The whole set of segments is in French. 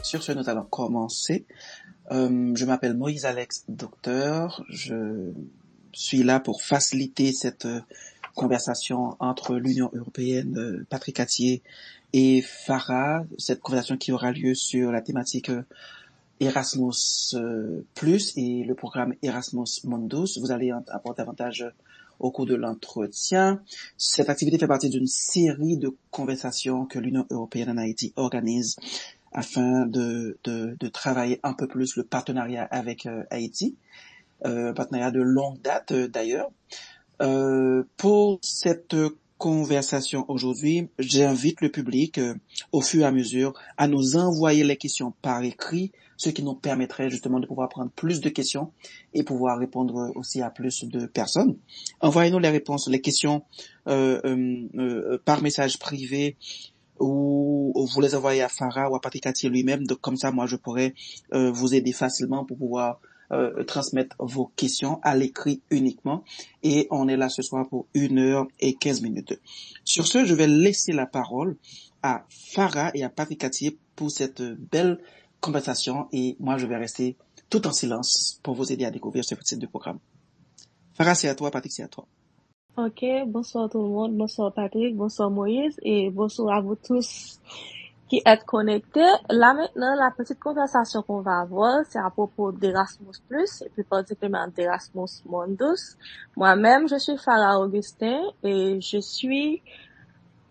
sur ce, nous allons commencer. Je m'appelle Moïse Alex Docteur. Je suis là pour faciliter cette conversation entre l'Union européenne, Patrick Cattier et Farah. Cette conversation qui aura lieu sur la thématique Erasmus Plus et le programme Erasmus Mundus. Vous allez apporter davantage au cours de l'entretien. Cette activité fait partie d'une série de conversations que l'Union européenne en Haïti organise afin de travailler un peu plus le partenariat avec Haïti, partenariat de longue date d'ailleurs. Pour cette conversation aujourd'hui, j'invite le public au fur et à mesure à nous envoyer les questions par écrit, ce qui nous permettrait justement de pouvoir prendre plus de questions et pouvoir répondre aussi à plus de personnes. Envoyez-nous les réponses, les questions par message privé ou vous les envoyez à Farah ou à Patrick Cattier lui-même. Donc comme ça, moi, je pourrais vous aider facilement pour pouvoir transmettre vos questions à l'écrit uniquement. Et on est là ce soir pour 1h15. Sur ce, je vais laisser la parole à Farah et à Patrick Cattier pour cette belle conversation et moi, je vais rester tout en silence pour vous aider à découvrir ce type de programme. Farah, c'est à toi. Patrick, c'est à toi. Ok, bonsoir tout le monde, bonsoir Patrick, bonsoir Moïse et bonsoir à vous tous qui êtes connectés. Là maintenant, la petite conversation qu'on va avoir, c'est à propos d'Erasmus+, et plus particulièrement d'Erasmus Mundus. Moi-même, je suis Farah Augustin et je suis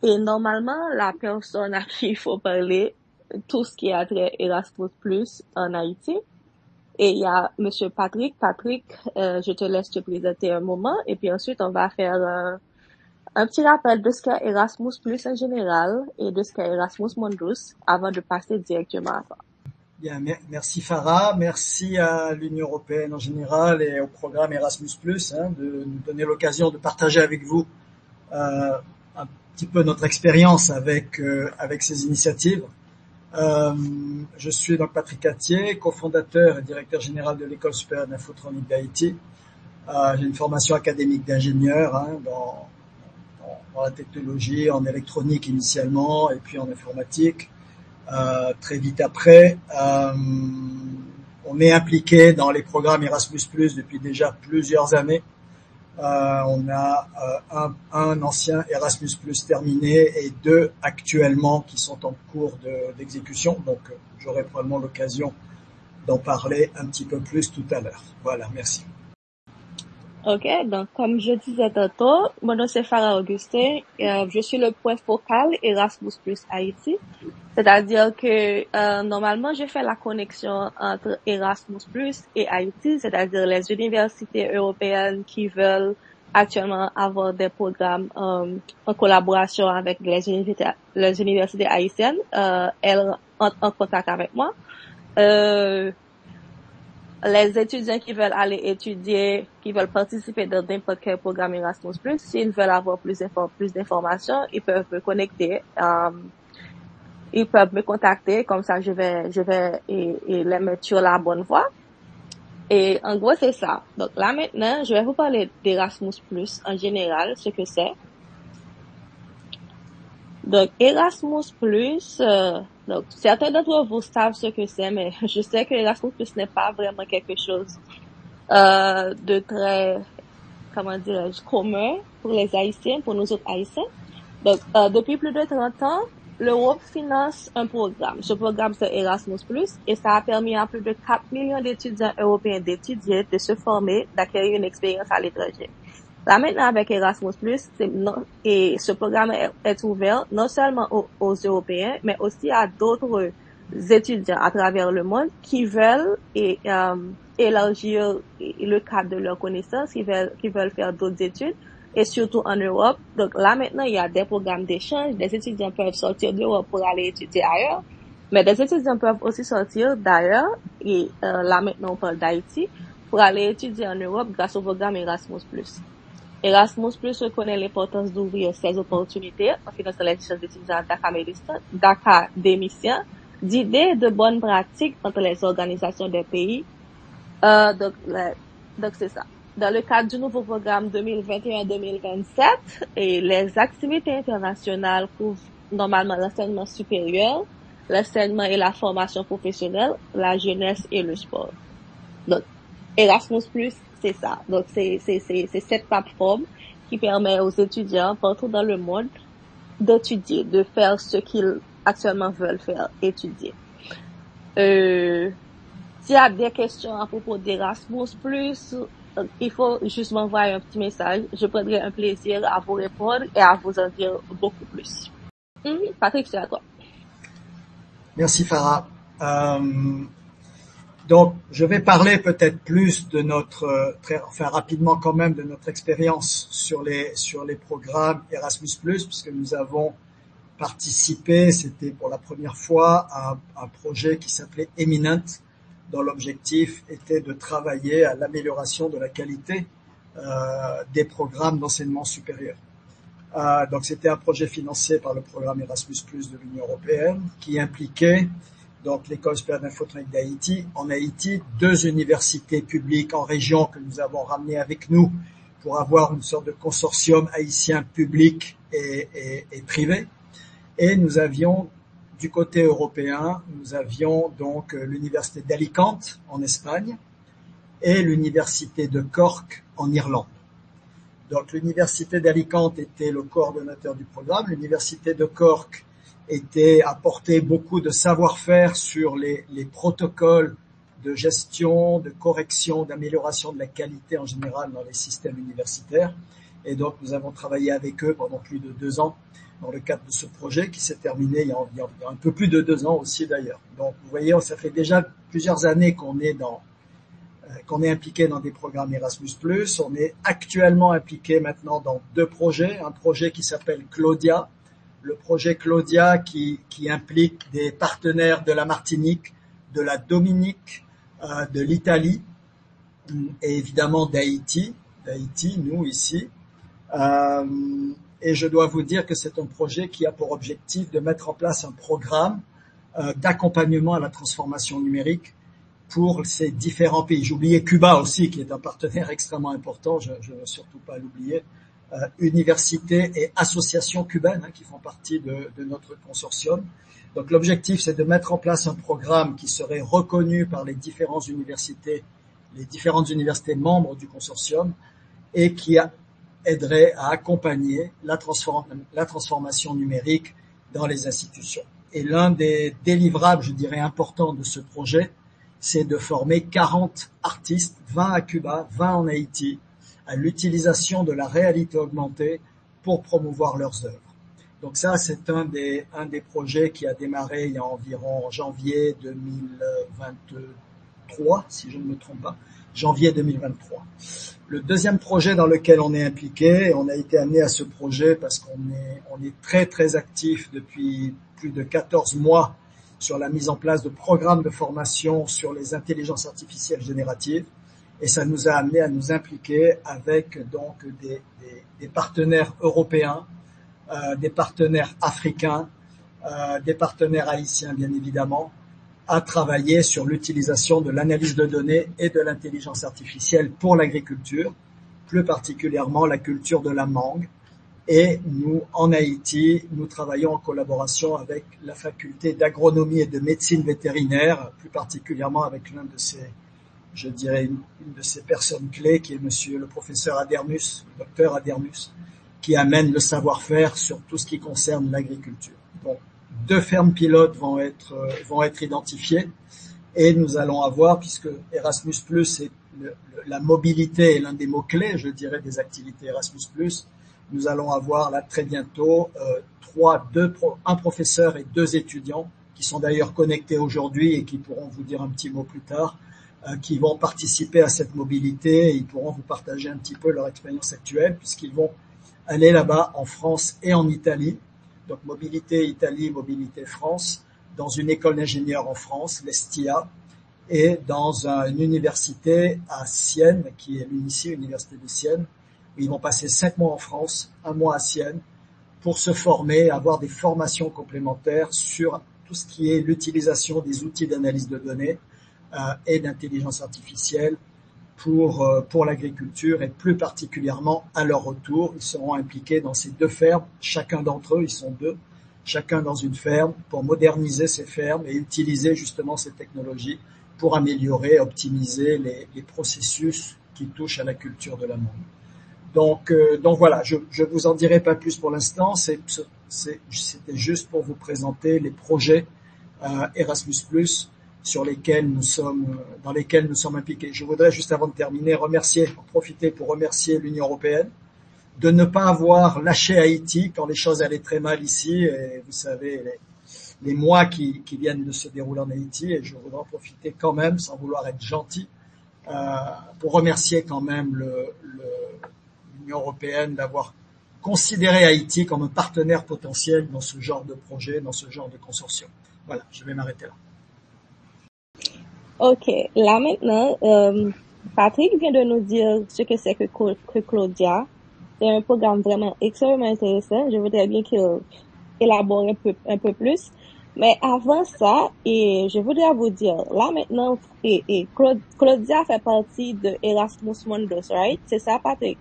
normalement la personne à qui il faut parler tout ce qui a trait Erasmus+ en Haïti. Et il y a Monsieur Patrick. Patrick, je te laisse te présenter un moment et puis ensuite on va faire un petit rappel de ce qu'est Erasmus+ en général et de ce qu'est Erasmus Mundus avant de passer directement à ça. Bien, merci Farah, merci à l'Union européenne en général et au programme Erasmus+, de nous donner l'occasion de partager avec vous un petit peu notre expérience avec ces initiatives. Je suis donc Patrick Cattier, cofondateur et directeur général de l'École supérieure d'infotronique d'Haïti. J'ai une formation académique d'ingénieur dans la technologie, en électronique initialement et puis en informatique. Très vite après, on est impliqué dans les programmes Erasmus+ depuis déjà plusieurs années. On a un ancien Erasmus+ terminé et 2 actuellement qui sont en cours d'exécution. Donc, j'aurai probablement l'occasion d'en parler un petit peu plus tout à l'heure. Voilà, merci. Ok, donc comme je disais tantôt, mon nom c'est Farah Augustin. Je suis le point focal Erasmus+ Haïti. C'est-à-dire que normalement, je fais la connexion entre Erasmus+ et Haïti, c'est-à-dire les universités européennes qui veulent actuellement avoir des programmes en collaboration avec les universités haïtiennes. Elles entrent en contact avec moi. Les étudiants qui veulent aller étudier, qui veulent participer dans n'importe quel programme Erasmus+, s'ils veulent avoir plus d'informations, ils peuvent me connecter. Ils peuvent me contacter, comme ça je vais et les mettre sur la bonne voie. Et en gros, c'est ça. Donc là maintenant, je vais vous parler d'Erasmus+ en général, ce que c'est. Donc Erasmus+, donc certains d'entre vous savent ce que c'est, mais je sais que Erasmus+ n'est pas vraiment quelque chose de très, comment dirais-je, commun pour les Haïtiens, pour nous autres Haïtiens. Donc depuis plus de 30 ans, l'Europe finance un programme. Ce programme, c'est Erasmus+, et ça a permis à plus de 4 millions d'étudiants européens d'étudier, de se former, d'acquérir une expérience à l'étranger. Là, maintenant, avec Erasmus+, et ce programme est ouvert non seulement aux Européens, mais aussi à d'autres étudiants à travers le monde qui veulent élargir le cadre de leurs connaissances, qui veulent faire d'autres études, et surtout en Europe. Donc là maintenant, il y a des programmes d'échange. Des étudiants peuvent sortir d'Europe pour aller étudier ailleurs, mais des étudiants peuvent aussi sortir d'ailleurs, et là maintenant on parle d'Haïti, pour aller étudier en Europe grâce au programme Erasmus+. Erasmus+ reconnaît l'importance d'ouvrir ces opportunités en finançant les échanges d'étudiants d'académiciens, d'idées de bonnes pratiques entre les organisations des pays. Donc c'est ça. Dans le cadre du nouveau programme 2021-2027, et les activités internationales couvrent normalement l'enseignement supérieur, l'enseignement et la formation professionnelle, la jeunesse et le sport. Donc, Erasmus+, c'est ça. Donc, c'est cette plateforme qui permet aux étudiants partout dans le monde d'étudier, de faire ce qu'ils actuellement veulent faire, étudier. S'il y a des questions à propos d'Erasmus+, il faut juste m'envoyer un petit message. Je prendrai un plaisir à vous répondre et à vous en dire beaucoup plus. Patrick, c'est à toi. Merci Farah. Donc, je vais parler peut-être plus de rapidement quand même, de notre expérience sur les programmes Erasmus+, puisque nous avons participé, c'était pour la première fois, à un projet qui s'appelait Eminent, dont l'objectif était de travailler à l'amélioration de la qualité des programmes d'enseignement supérieur. Donc c'était un projet financé par le programme Erasmus+ de l'Union européenne qui impliquait donc l'École supérieure d'infotronique d'Haïti. En Haïti, 2 universités publiques en région que nous avons ramenées avec nous pour avoir une sorte de consortium haïtien public et privé. Et nous avions, du côté européen, nous avions donc l'université d'Alicante en Espagne et l'université de Cork en Irlande. Donc l'université d'Alicante était le coordonnateur du programme, l'université de Cork apportait beaucoup de savoir-faire sur les protocoles de gestion, de correction, d'amélioration de la qualité en général dans les systèmes universitaires. Et donc nous avons travaillé avec eux pendant plus de 2 ans dans le cadre de ce projet qui s'est terminé il y a un peu plus de 2 ans aussi d'ailleurs. Donc vous voyez, ça fait déjà plusieurs années qu'on est impliqué dans des programmes Erasmus+. On est actuellement impliqué maintenant dans 2 projets. Un projet qui s'appelle Claudia. Le projet Claudia qui implique des partenaires de la Martinique, de la Dominique, de l'Italie et évidemment d'Haïti, nous ici. Et je dois vous dire que c'est un projet qui a pour objectif de mettre en place un programme d'accompagnement à la transformation numérique pour ces différents pays. J'oubliais Cuba aussi, qui est un partenaire extrêmement important, je ne veux surtout pas l'oublier. Universités et associations cubaines qui font partie de notre consortium. Donc l'objectif, c'est de mettre en place un programme qui serait reconnu par les différentes universités membres du consortium et qui aiderait à accompagner la transformation numérique dans les institutions. Et l'un des délivrables, je dirais, importants de ce projet, c'est de former 40 artistes, 20 à Cuba, 20 en Haïti, à l'utilisation de la réalité augmentée pour promouvoir leurs œuvres. Donc ça, c'est un des projets qui a démarré il y a environ janvier 2023, si je ne me trompe pas, janvier 2023. Le deuxième projet dans lequel on est impliqué, et on a été amené à ce projet parce qu'on est très très actif depuis plus de 14 mois sur la mise en place de programmes de formation sur les intelligences artificielles génératives. Et ça nous a amené à nous impliquer avec donc des partenaires européens, des partenaires africains, des partenaires haïtiens bien évidemment, à travailler sur l'utilisation de l'analyse de données et de l'intelligence artificielle pour l'agriculture, plus particulièrement la culture de la mangue. Et nous, en Haïti, nous travaillons en collaboration avec la faculté d'agronomie et de médecine vétérinaire, plus particulièrement avec l'un de ces, je dirais, une de ces personnes clés qui est le professeur Adermus, le docteur Adermus, qui amène le savoir-faire sur tout ce qui concerne l'agriculture. Donc, 2 fermes pilotes vont être identifiées et nous allons avoir, puisque Erasmus+, est la mobilité est l'un des mots-clés, je dirais, des activités Erasmus+, nous allons avoir là très bientôt un professeur et 2 étudiants qui sont d'ailleurs connectés aujourd'hui et qui pourront vous dire un petit mot plus tard, qui vont participer à cette mobilité et ils pourront vous partager un petit peu leur expérience actuelle puisqu'ils vont aller là-bas en France et en Italie. Donc mobilité Italie, mobilité France, dans une école d'ingénieurs en France, l'ESTIA, et dans une université à Sienne, qui est l'UNICI, l'université de Sienne, où ils vont passer 5 mois en France, 1 mois à Sienne, pour se former, avoir des formations complémentaires sur tout ce qui est l'utilisation des outils d'analyse de données et d'intelligence artificielle pour l'agriculture et plus particulièrement à leur retour. Ils seront impliqués dans ces 2 fermes, chacun d'entre eux, ils sont 2, chacun dans une ferme, pour moderniser ces fermes et utiliser justement ces technologies pour améliorer, optimiser les processus qui touchent à la culture de l'amande. Donc voilà, je vous en dirai pas plus pour l'instant. C'était juste pour vous présenter les projets Erasmus+ dans lesquels nous sommes impliqués. Je voudrais juste avant de terminer profiter pour remercier l'Union européenne de ne pas avoir lâché Haïti quand les choses allaient très mal ici. Et vous savez les mois qui viennent de se dérouler en Haïti. Et je voudrais en profiter quand même, sans vouloir être gentil, pour remercier quand même l'Union européenne d'avoir considéré Haïti comme un partenaire potentiel dans ce genre de projet, dans ce genre de consortium. Voilà, je vais m'arrêter là. Ok, là maintenant, Patrick vient de nous dire ce que c'est que Claudia. C'est un programme vraiment extrêmement intéressant. Je voudrais bien qu'il élabore un peu plus. Mais avant ça, et je voudrais vous dire, là maintenant, Claudia fait partie de Erasmus Mundus, right? C'est ça, Patrick?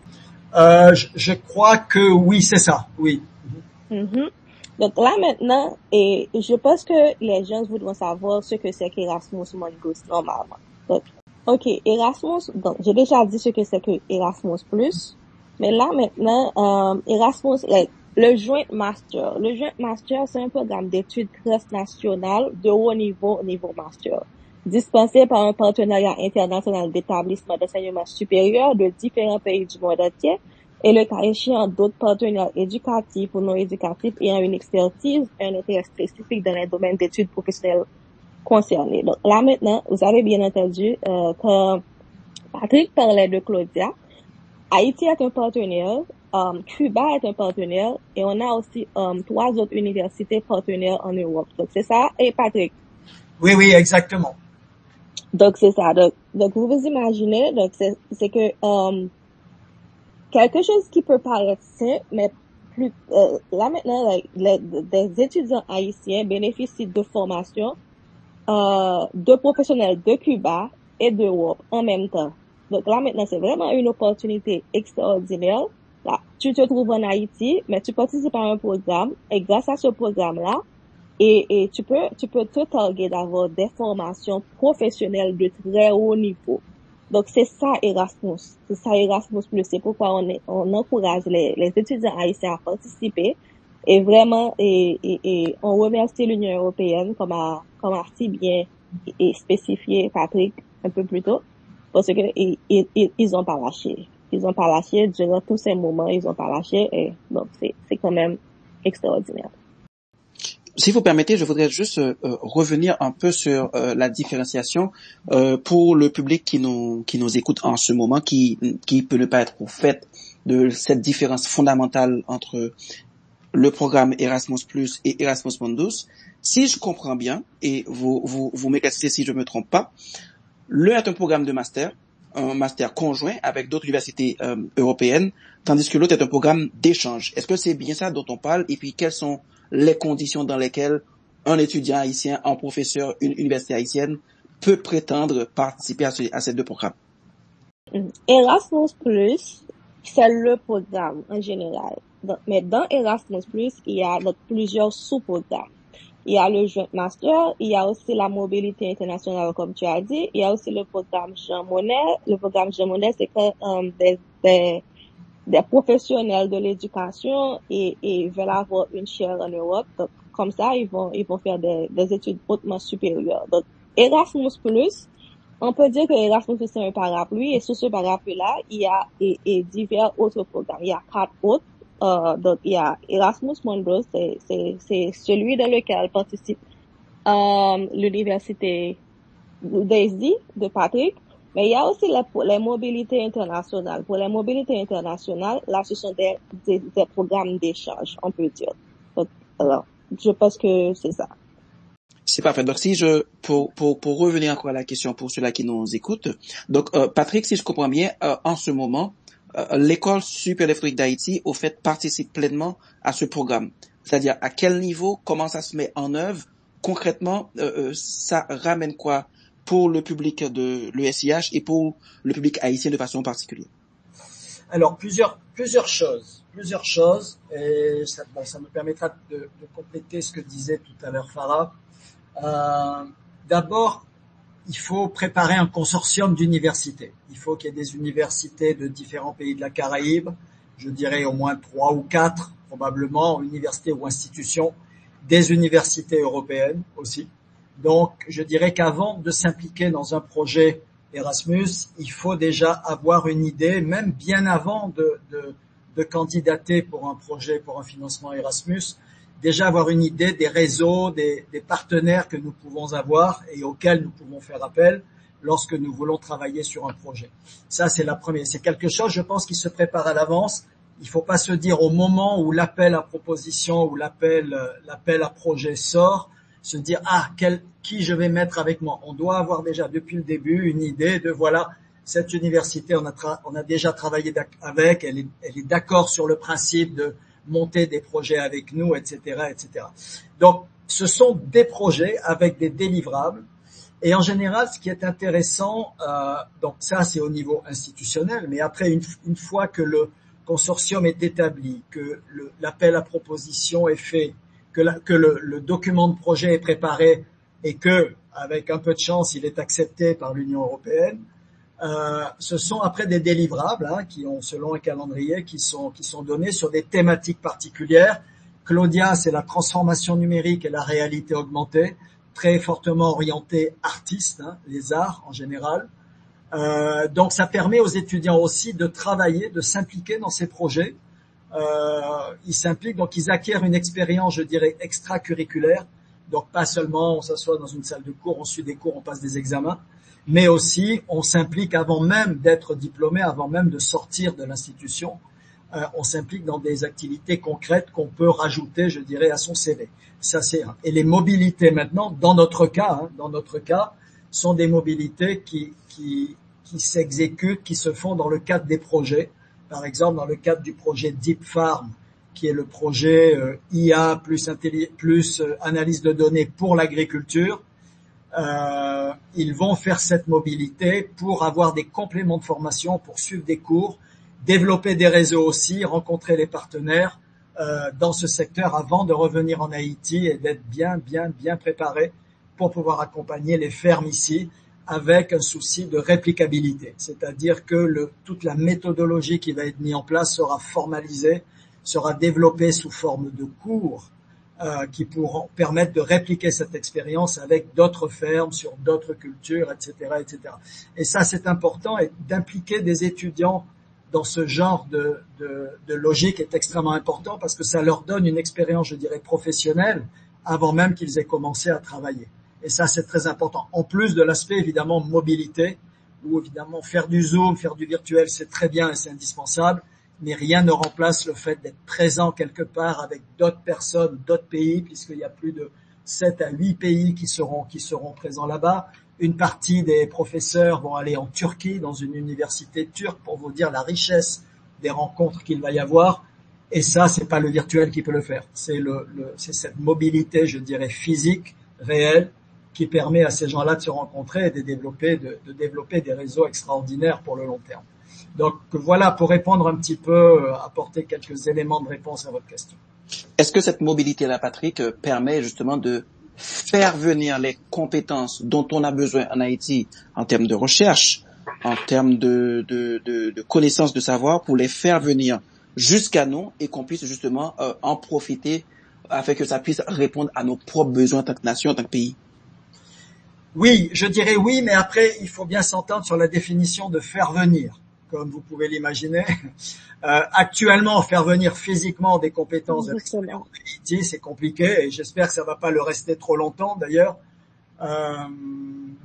Je crois que oui, c'est ça, oui. Mm-hmm. Donc là maintenant, et je pense que les gens voudront savoir ce que c'est qu'Erasmus Mundus normalement. Donc, ok, Erasmus, donc j'ai déjà dit ce que c'est que Erasmus+, mais là maintenant, Erasmus, le Joint Master. Le Joint Master, c'est un programme d'études transnationales de haut niveau master, dispensé par un partenariat international d'établissements d'enseignement supérieur de différents pays du monde entier, et le cas échéant d'autres partenaires éducatifs ou non éducatifs ayant une expertise et un intérêt spécifique dans les domaines d'études professionnelles concernés. Donc là maintenant, vous avez bien entendu quand Patrick parlait de Claudia, Haïti est un partenaire, Cuba est un partenaire, et on a aussi 3 autres universités partenaires en Europe. Donc c'est ça, et Patrick? Oui, exactement. Donc c'est ça. Donc vous vous imaginez, donc c'est que quelque chose qui peut paraître simple, mais plus là maintenant, des étudiants haïtiens bénéficient de formations de professionnels de Cuba et d'Europe en même temps. Donc là maintenant, c'est vraiment une opportunité extraordinaire. Là, tu te trouves en Haïti, mais tu participes à un programme, et grâce à ce programme-là, et tu peux te targuer d'avoir des formations professionnelles de très haut niveau. Donc c'est ça Erasmus, c'est pourquoi on encourage les étudiants haïtiens à participer, et vraiment et on remercie l'Union européenne comme a si bien et spécifié Patrick un peu plus tôt, parce que ils ont pas lâché durant tous ces moments, ils ont pas lâché, et donc c'est quand même extraordinaire. Si vous permettez, je voudrais juste revenir un peu sur la différenciation pour le public qui nous écoute en ce moment, qui peut ne pas être au fait de cette différence fondamentale entre le programme Erasmus+ et Erasmus Mundus. Si je comprends bien, et vous m'éclaircissez si je me trompe pas, l'un est un programme de master, un master conjoint avec d'autres universités européennes, tandis que l'autre est un programme d'échange. Est-ce que c'est bien ça dont on parle? Et puis, quelles sont les conditions dans lesquelles un étudiant haïtien, un professeur, une université haïtienne peut prétendre participer à ces 2 programmes? Erasmus+, c'est le programme en général. Mais dans Erasmus+, il y a plusieurs sous-programmes. Il y a le Joint Master, il y a aussi la mobilité internationale, comme tu as dit. Il y a aussi le programme Jean Monnet. Le programme Jean Monnet, c'est que des professionnels de l'éducation et veulent avoir une chaire en Europe. Donc, comme ça, ils vont faire des études hautement supérieures. Donc, Erasmus+, on peut dire que Erasmus c'est un parapluie, et sous ce parapluie-là, il y a et divers autres programmes. Il y a 4 autres. Donc, il y a Erasmus Mundus, c'est celui dans lequel participe l'université Daisy de Patrick. Mais il y a aussi les mobilités internationales. Pour les mobilités internationales, là, ce sont des programmes d'échange, on peut dire. Donc, alors, je pense que c'est ça. C'est parfait. Donc, pour revenir encore à la question pour ceux-là qui nous écoutent. Donc, Patrick, si je comprends bien, en ce moment, l'école supérieure d'Afrique d'Haïti, au fait, participe pleinement à ce programme. C'est-à-dire, à quel niveau, comment ça se met en œuvre, concrètement, ça ramène quoi pour le public de l'ESIH et pour le public haïtien de façon particulière? Alors, plusieurs plusieurs choses, et ça me permettra de compléter ce que disait tout à l'heure Farah. D'abord, il faut préparer un consortium d'universités. Il faut qu'il y ait des universités de différents pays de la Caraïbe, je dirais au moins 3 ou 4, probablement, universités ou institutions, des universités européennes aussi. Donc, je dirais qu'avant de s'impliquer dans un projet Erasmus, il faut déjà avoir une idée, même bien avant de candidater pour un projet, pour un financement Erasmus, déjà avoir une idée des réseaux, des partenaires que nous pouvons avoir et auxquels nous pouvons faire appel lorsque nous voulons travailler sur un projet. Ça, c'est la première. C'est quelque chose, je pense, qui se prépare à l'avance. Il ne faut pas se dire au moment où l'appel à proposition ou l'appel à projet sort, se dire qui je vais mettre avec moi. On doit avoir déjà depuis le début une idée de voilà, cette université, on a déjà travaillé avec, elle est d'accord sur le principe de monter des projets avec nous, etc., etc. Donc, ce sont des projets avec des délivrables. Et en général, ce qui est intéressant, donc ça c'est au niveau institutionnel, mais après une fois que le consortium est établi, que l'appel à proposition est fait, que le document de projet est préparé et que, avec un peu de chance, il est accepté par l'Union européenne, ce sont après des délivrables qui ont, selon un calendrier, qui sont donnés sur des thématiques particulières. Claudia, c'est la transformation numérique et la réalité augmentée, très fortement orienté artistes, les arts en général. Donc ça permet aux étudiants aussi de travailler, de s'impliquer dans ces projets. Ils s'impliquent, donc ils acquièrent une expérience, je dirais, extracurriculaire. Donc pas seulement on s'assoit dans une salle de cours, on suit des cours, on passe des examens, mais aussi on s'implique avant même d'être diplômé, avant même de sortir de l'institution. On s'implique dans des activités concrètes qu'on peut rajouter, je dirais, à son CV. Ça c'est un. Et les mobilités maintenant, dans notre cas, sont des mobilités qui s'exécutent, qui se font dans le cadre des projets. Par exemple, dans le cadre du projet Deep Farm, qui est le projet IA plus analyse de données pour l'agriculture, ils vont faire cette mobilité pour avoir des compléments de formation, pour suivre des cours, développer des réseaux aussi, rencontrer les partenaires dans ce secteur avant de revenir en Haïti et d'être bien préparés pour pouvoir accompagner les fermes ici avec un souci de réplicabilité. C'est-à-dire que toute la méthodologie qui va être mise en place sera formalisée, sera développée sous forme de cours qui pourront permettre de répliquer cette expérience avec d'autres fermes, sur d'autres cultures, etc., etc. Et ça, c'est important, et d'impliquer des étudiants dans ce genre de logique est extrêmement important parce que ça leur donne une expérience, je dirais, professionnelle avant même qu'ils aient commencé à travailler. Et ça, c'est très important. En plus de l'aspect, évidemment, mobilité, où évidemment faire du Zoom, faire du virtuel, c'est très bien et c'est indispensable, mais rien ne remplace le fait d'être présent quelque part avec d'autres personnes, d'autres pays, puisqu'il y a plus de 7 à 8 pays qui seront présents là-bas. Une partie des professeurs vont aller en Turquie, dans une université turque, pour vous dire la richesse des rencontres qu'il va y avoir. Et ça, c'est pas le virtuel qui peut le faire. C'est cette mobilité, je dirais, physique, réelle, qui permet à ces gens-là de se rencontrer et de développer des réseaux extraordinaires pour le long terme. Donc voilà, pour répondre un petit peu, apporter quelques éléments de réponse à votre question. Est-ce que cette mobilité-là, Patrick, permet justement de faire venir les compétences dont on a besoin en Haïti en termes de recherche, en termes de connaissances, de savoir, pour les faire venir jusqu'à nous et qu'on puisse justement en profiter afin que ça puisse répondre à nos propres besoins en tant que nation, en tant que pays? Oui, je dirais oui, mais après, il faut bien s'entendre sur la définition de faire venir, comme vous pouvez l'imaginer. Actuellement, faire venir physiquement des compétences de l'extérieur de Haïti, c'est compliqué, et j'espère que ça va pas le rester trop longtemps d'ailleurs.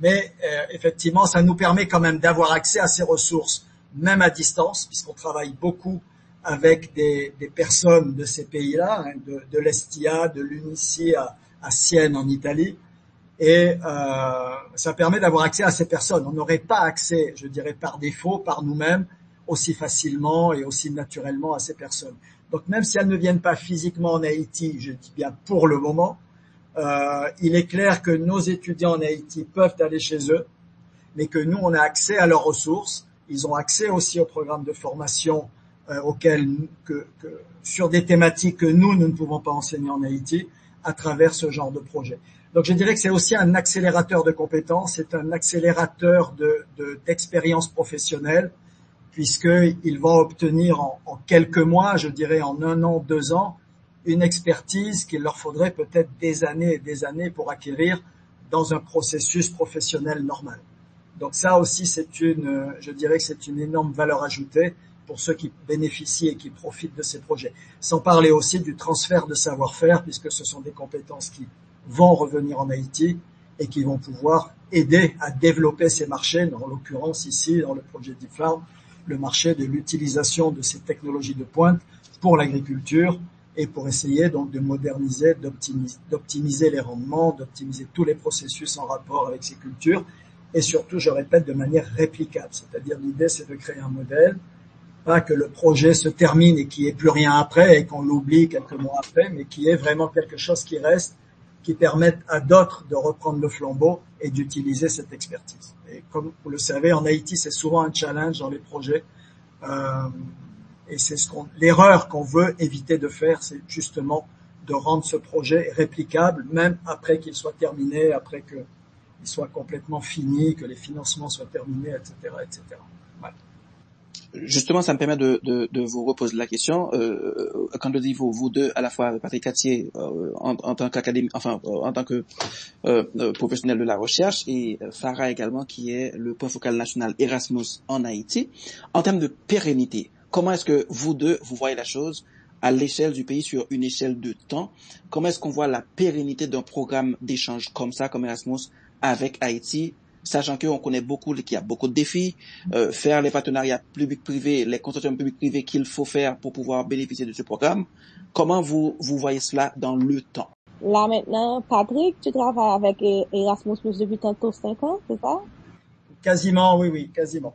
Mais effectivement, ça nous permet quand même d'avoir accès à ces ressources, même à distance, puisqu'on travaille beaucoup avec des personnes de ces pays-là, de l'Estia, de l'Unici à Sienne en Italie. Et ça permet d'avoir accès à ces personnes. On n'aurait pas accès, je dirais par défaut, par nous-mêmes, aussi facilement et aussi naturellement à ces personnes. Donc même si elles ne viennent pas physiquement en Haïti, je dis bien pour le moment, il est clair que nos étudiants en Haïti peuvent aller chez eux, mais que nous, on a accès à leurs ressources. Ils ont accès aussi au programme de formation sur des thématiques que nous ne pouvons pas enseigner en Haïti à travers ce genre de projet. Donc je dirais que c'est aussi un accélérateur de compétences, c'est un accélérateur d'expérience professionnelle, puisqu'ils vont obtenir en quelques mois, je dirais en 1 an, 2 ans, une expertise qu'il leur faudrait peut-être des années et des années pour acquérir dans un processus professionnel normal. Donc ça aussi, je dirais que c'est une énorme valeur ajoutée pour ceux qui bénéficient et qui profitent de ces projets. Sans parler aussi du transfert de savoir-faire, puisque ce sont des compétences qui vont revenir en Haïti et qui vont pouvoir aider à développer ces marchés, en l'occurrence ici, dans le projet DeepFarm, le marché de l'utilisation de ces technologies de pointe pour l'agriculture et pour essayer donc de moderniser, d'optimiser les rendements, d'optimiser tous les processus en rapport avec ces cultures et surtout, je répète, de manière réplicable. C'est-à-dire l'idée, c'est de créer un modèle, pas que le projet se termine et qu'il n'y ait plus rien après et qu'on l'oublie quelques mois après, mais qu'il y ait vraiment quelque chose qui reste, qui permette à d'autres de reprendre le flambeau et d'utiliser cette expertise. Et comme vous le savez, en Haïti, c'est souvent un challenge dans les projets. Et c'est l'erreur qu'on veut éviter de faire, c'est justement de rendre ce projet réplicable, même après qu'il soit terminé, après qu'il soit complètement fini, que les financements soient terminés, etc., etc. Voilà. Justement, ça me permet de vous reposer la question. Quand je dis vous deux, à la fois Patrick Cattier en tant qu'académie, enfin en tant que professionnel de la recherche, et Farah également, qui est le point focal national Erasmus en Haïti, en termes de pérennité, comment est-ce que vous deux vous voyez la chose à l'échelle du pays sur une échelle de temps? Comment est-ce qu'on voit la pérennité d'un programme d'échange comme ça, comme Erasmus, avec Haïti? Sachant qu'on connaît beaucoup, qu'il y a beaucoup de défis, faire les partenariats publics-privés, les consortiums publics-privés qu'il faut faire pour pouvoir bénéficier de ce programme. Comment vous voyez cela dans le temps? Là maintenant, Patrick, tu travailles avec Erasmus Plus depuis tantôt 5 ans, c'est ça? Quasiment, oui, quasiment.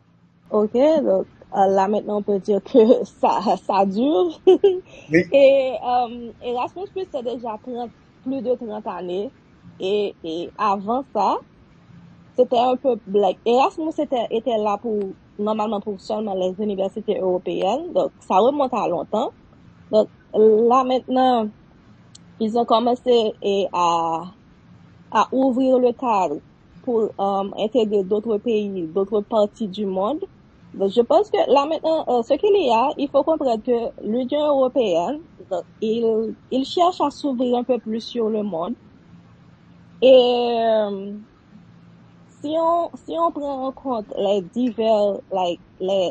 Ok, donc là maintenant on peut dire que ça dure. Oui. Et Erasmus Plus c'est déjà plus de 30 années. Et avant ça, c'était un peu black. Erasmus était là normalement pour seulement les universités européennes. Donc, ça remonte à longtemps. Donc, là, maintenant, ils ont commencé à ouvrir le cadre pour, intégrer d'autres pays, d'autres parties du monde. Donc, je pense que là, maintenant, ce qu'il y a, il faut comprendre que l'Union européenne, donc, il cherche à s'ouvrir un peu plus sur le monde. Et, si on prend en compte les divers, il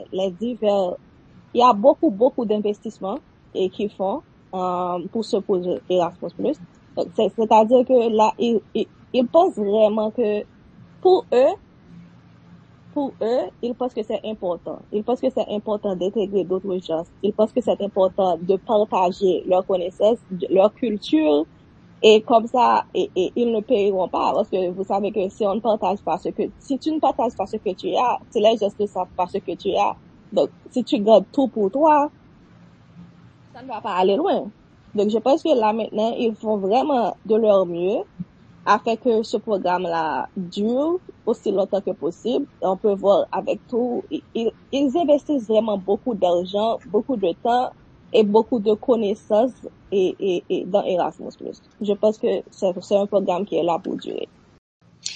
y a beaucoup d'investissements et qui font, pour ce projet Erasmus+. C'est-à-dire que là, ils pensent vraiment que pour eux, ils pensent que c'est important. Ils pensent que c'est important d'intégrer d'autres gens. Ils pensent que c'est important de partager leurs connaissances, leur culture. Et comme ça, et ils ne paieront pas, parce que vous savez que si tu ne partages pas ce que tu as, si les gens ne savent pas ce que tu as, donc si tu gardes tout pour toi, ça ne va pas aller loin. Donc je pense que là maintenant, ils font vraiment de leur mieux afin que ce programme-là dure aussi longtemps que possible. Et on peut voir avec tout, ils investissent vraiment beaucoup d'argent, beaucoup de temps, et beaucoup de connaissances et dans Erasmus+. Je pense que c'est un programme qui est là pour durer.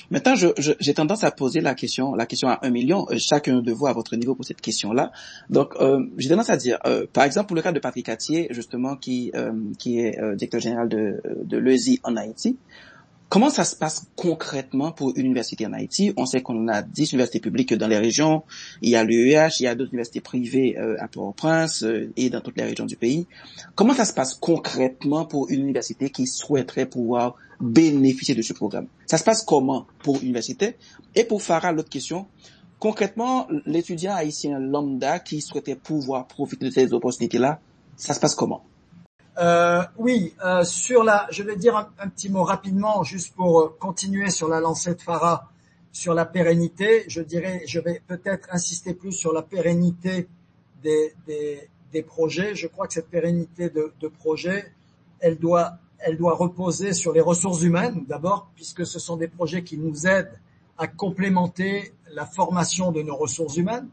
Maintenant, j'ai tendance à poser la question à 1 million, chacun de vous à votre niveau pour cette question-là. Donc, j'ai tendance à dire, par exemple, pour le cas de Patrick Cattier, justement, qui est directeur général de l'ESI en Haïti, comment ça se passe concrètement pour une université en Haïti? On sait qu'on a 10 universités publiques dans les régions. Il y a l'UEH, il y a d'autres universités privées à Port-au-Prince et dans toutes les régions du pays. Comment ça se passe concrètement pour une université qui souhaiterait pouvoir bénéficier de ce programme? Ça se passe comment pour une université? Et pour Farah, l'autre question, concrètement, l'étudiant haïtien lambda qui souhaitait pouvoir profiter de ces opportunités-là, ça se passe comment? Oui, je vais dire un petit mot rapidement, juste pour continuer sur la lancée de Farah, sur la pérennité. Je vais peut-être insister plus sur la pérennité des projets. Je crois que cette pérennité de projet, elle doit reposer sur les ressources humaines d'abord, puisque ce sont des projets qui nous aident à complémenter la formation de nos ressources humaines.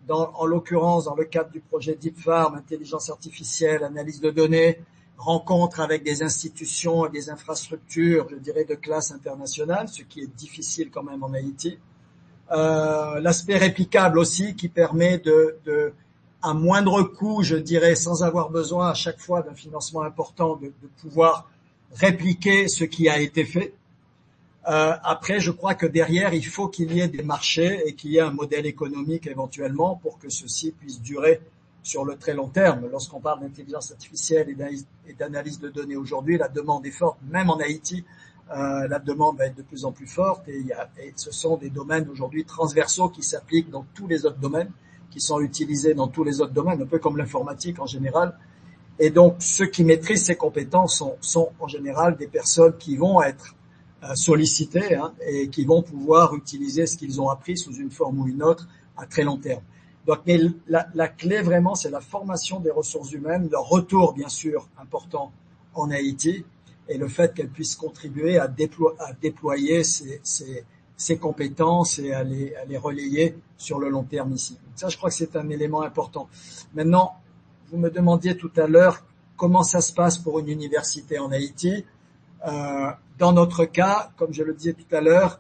en l'occurrence, dans le cadre du projet Deep Farm, intelligence artificielle, analyse de données, rencontre avec des institutions et des infrastructures, je dirais, de classe internationale, ce qui est difficile quand même en Haïti. L'aspect réplicable aussi, qui permet à moindre coût, je dirais, sans avoir besoin à chaque fois d'un financement important, de pouvoir répliquer ce qui a été fait. Après, je crois que derrière, il faut qu'il y ait des marchés et qu'il y ait un modèle économique éventuellement pour que ceci puisse durer sur le très long terme. Lorsqu'on parle d'intelligence artificielle et d'analyse de données aujourd'hui, la demande est forte, même en Haïti. La demande va être de plus en plus forte et ce sont des domaines aujourd'hui transversaux qui s'appliquent dans tous les autres domaines, qui sont utilisés dans tous les autres domaines, un peu comme l'informatique en général. Et donc, ceux qui maîtrisent ces compétences sont en général des personnes qui vont être sollicités et qui vont pouvoir utiliser ce qu'ils ont appris sous une forme ou une autre à très long terme. Donc, mais la clé vraiment, c'est la formation des ressources humaines, leur retour bien sûr important en Haïti et le fait qu'elles puissent contribuer à déployer ces compétences et à les relayer sur le long terme ici. Donc ça, je crois que c'est un élément important. Maintenant, vous me demandiez tout à l'heure comment ça se passe pour une université en Haïti. Dans notre cas, comme je le disais tout à l'heure,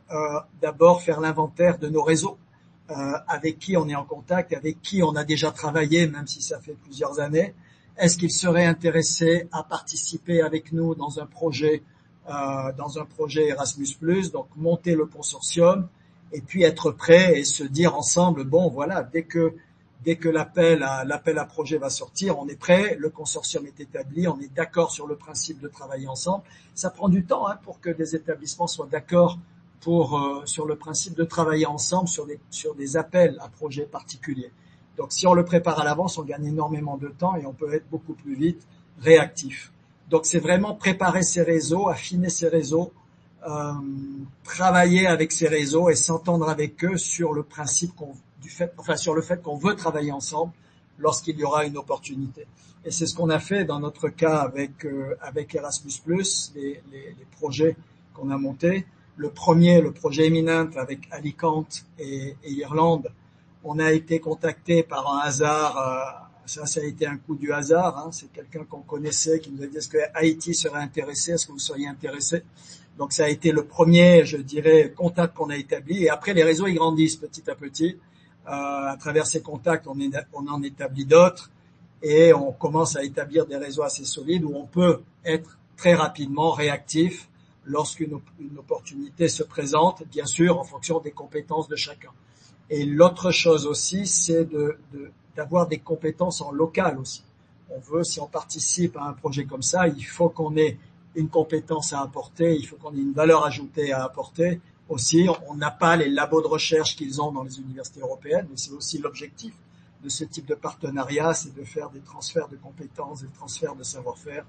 d'abord faire l'inventaire de nos réseaux, avec qui on est en contact, avec qui on a déjà travaillé, même si ça fait plusieurs années. Est-ce qu'ils seraient intéressés à participer avec nous dans un projet Erasmus+, donc monter le consortium et puis être prêt et se dire ensemble, bon voilà, dès que l'appel à projet va sortir, on est prêt, le consortium est établi, on est d'accord sur le principe de travailler ensemble. Ça prend du temps pour que des établissements soient d'accord sur le principe de travailler ensemble sur des appels à projets particuliers. Donc si on le prépare à l'avance, on gagne énormément de temps et on peut être beaucoup plus vite réactif. Donc c'est vraiment préparer ces réseaux, affiner ces réseaux, travailler avec ces réseaux et s'entendre avec eux sur le principe sur le fait qu'on veut travailler ensemble lorsqu'il y aura une opportunité. Et c'est ce qu'on a fait dans notre cas avec Erasmus+, les projets qu'on a montés. Le projet Eminent avec Alicante et Irlande, on a été contacté par un hasard, ça a été un coup du hasard, c'est quelqu'un qu'on connaissait qui nous a dit est-ce que Haïti serait intéressé, est-ce que vous seriez intéressé? Donc ça a été le premier, je dirais, contact qu'on a établi et après les réseaux ils grandissent petit à petit. À travers ces contacts, on en établit d'autres et on commence à établir des réseaux assez solides où on peut être très rapidement réactif lorsqu'une opportunité se présente, bien sûr en fonction des compétences de chacun. Et l'autre chose aussi, c'est d'avoir des compétences en local aussi. Si on participe à un projet comme ça, il faut qu'on ait une compétence à apporter, il faut qu'on ait une valeur ajoutée à apporter. Aussi, on n'a pas les labos de recherche qu'ils ont dans les universités européennes, mais c'est aussi l'objectif de ce type de partenariat, c'est de faire des transferts de compétences, des transferts de savoir-faire.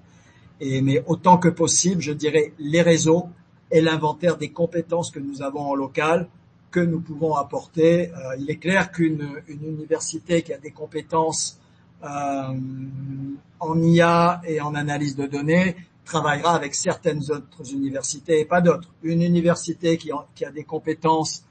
Mais autant que possible, je dirais, les réseaux et l'inventaire des compétences que nous avons en local, que nous pouvons apporter. Il est clair qu'une université qui a des compétences en IA et en analyse de données travaillera avec certaines autres universités et pas d'autres. Une université qui a des compétences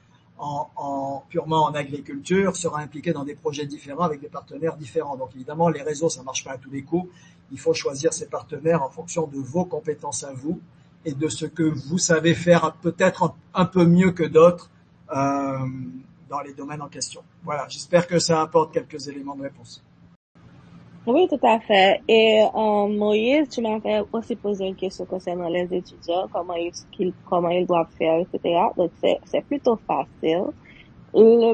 purement en agriculture sera impliquée dans des projets différents avec des partenaires différents. Donc évidemment, les réseaux, ça marche pas à tous les coups. Il faut choisir ses partenaires en fonction de vos compétences à vous et de ce que vous savez faire peut-être un peu mieux que d'autres dans les domaines en question. Voilà, j'espère que ça apporte quelques éléments de réponse. Oui, tout à fait. Et Moïse, tu m'avais aussi posé une question concernant les étudiants, comment ils doivent faire, etc. Donc c'est plutôt facile. Le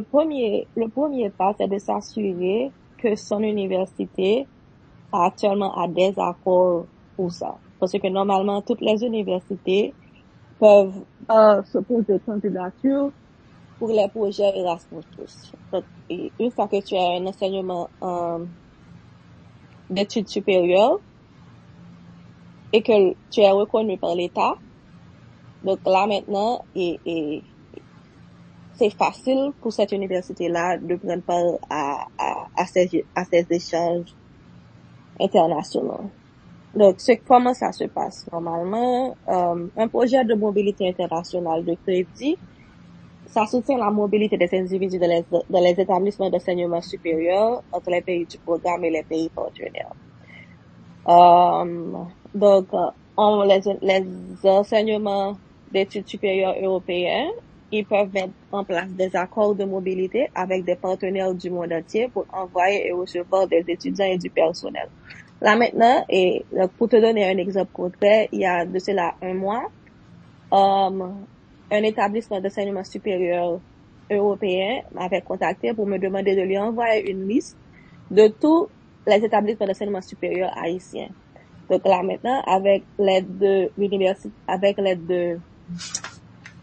premier pas, c'est de s'assurer que son université actuellement a des accords pour ça. Parce que normalement, toutes les universités peuvent se poser candidature pour les projets Erasmus+. Donc, une fois que tu as un enseignement d'études supérieures et que tu es reconnu par l'État, donc là maintenant, c'est facile pour cette université-là de prendre part à ces échanges internationaux. Donc, comment ça se passe? Normalement, un projet de mobilité internationale de crédit, ça soutient la mobilité des individus dans les établissements d'enseignement supérieur entre les pays du programme et les pays partenaires. Donc, les enseignements d'études supérieures européens, ils peuvent mettre en place des accords de mobilité avec des partenaires du monde entier pour envoyer et recevoir des étudiants et du personnel. Là maintenant, et pour te donner un exemple concret, il y a de cela un mois, un établissement d'enseignement supérieur européen m'avait contacté pour me demander de lui envoyer une liste de tous les établissements d'enseignement supérieur haïtiens. Donc là maintenant, avec l'aide de l'université, avec l'aide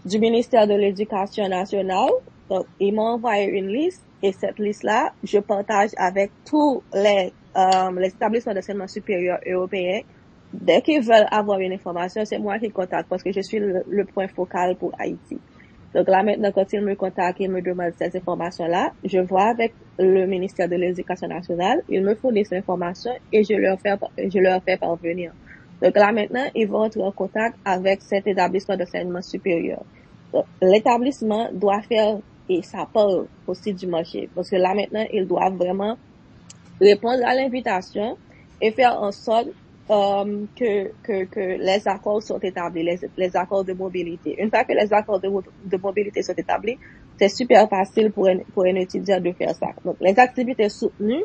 du ministère de l'Éducation nationale, donc ils m'ont envoyé une liste et cette liste-là, je partage avec tous les établissements d'enseignement supérieur européens. Dès qu'ils veulent avoir une information, c'est moi qui contacte parce que je suis le point focal pour Haïti. Donc là maintenant, quand ils me contactent, ils me demandent ces informations-là, je vois avec le ministère de l'Éducation nationale, ils me fournissent l'information et je leur fais parvenir. Donc là maintenant, ils vont entrer en contact avec cet établissement d'enseignement supérieur. Donc, l'établissement doit faire et ça part aussi du marché parce que là maintenant, ils doivent vraiment répondre à l'invitation et faire en sorte que les accords sont établis, les accords de mobilité. Une fois que les accords de mobilité sont établis, c'est super facile pour un étudiant de faire ça. Donc, les activités soutenues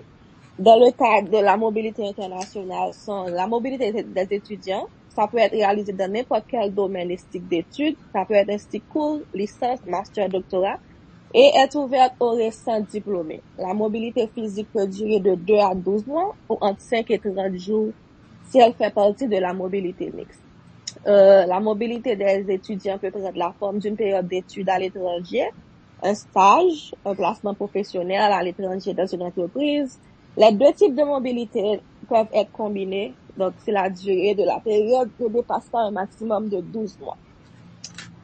dans le cadre de la mobilité internationale sont la mobilité des étudiants. Ça peut être réalisé dans n'importe quel domaine d'études. Ça peut être un cycle court, licence, master, doctorat. Et être ouverte aux récents diplômés. La mobilité physique peut durer de 2 à 12 mois ou entre 5 et 30 jours si elle fait partie de la mobilité mixte. La mobilité des étudiants peut prendre la forme d'une période d'études à l'étranger, un stage, un placement professionnel à l'étranger dans une entreprise. Les deux types de mobilité peuvent être combinés, donc si la durée de la période ne dépasse pas un maximum de 12 mois.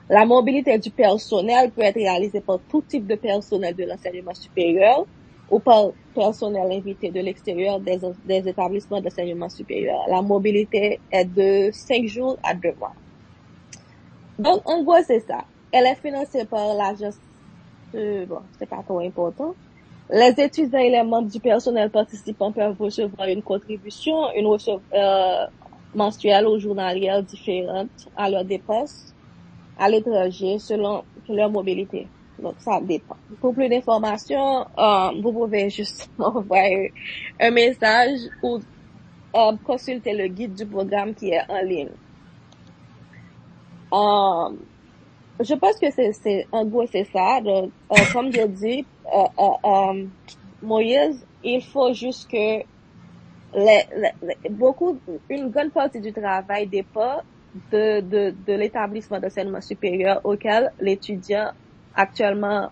La mobilité du personnel peut être réalisée par tout type de personnel de l'enseignement supérieur ou par personnel invité de l'extérieur des établissements d'enseignement supérieur. La mobilité est de 5 jours à 2 mois. Donc, en gros, c'est ça. Elle est financée par l'agence, c'est pas trop important. Les étudiants et les membres du personnel participant peuvent recevoir une contribution, mensuelle ou journalière différente à leurs dépenses à l'étranger selon leur mobilité. Donc, ça dépend. Pour plus d'informations, vous pouvez juste m'envoyer un message ou consulter le guide du programme qui est en ligne. Je pense que en gros, c'est ça. Donc, comme je dis, Moïse, il faut juste que une grande partie du travail dépend de l'établissement d'enseignement supérieur auquel l'étudiant actuellement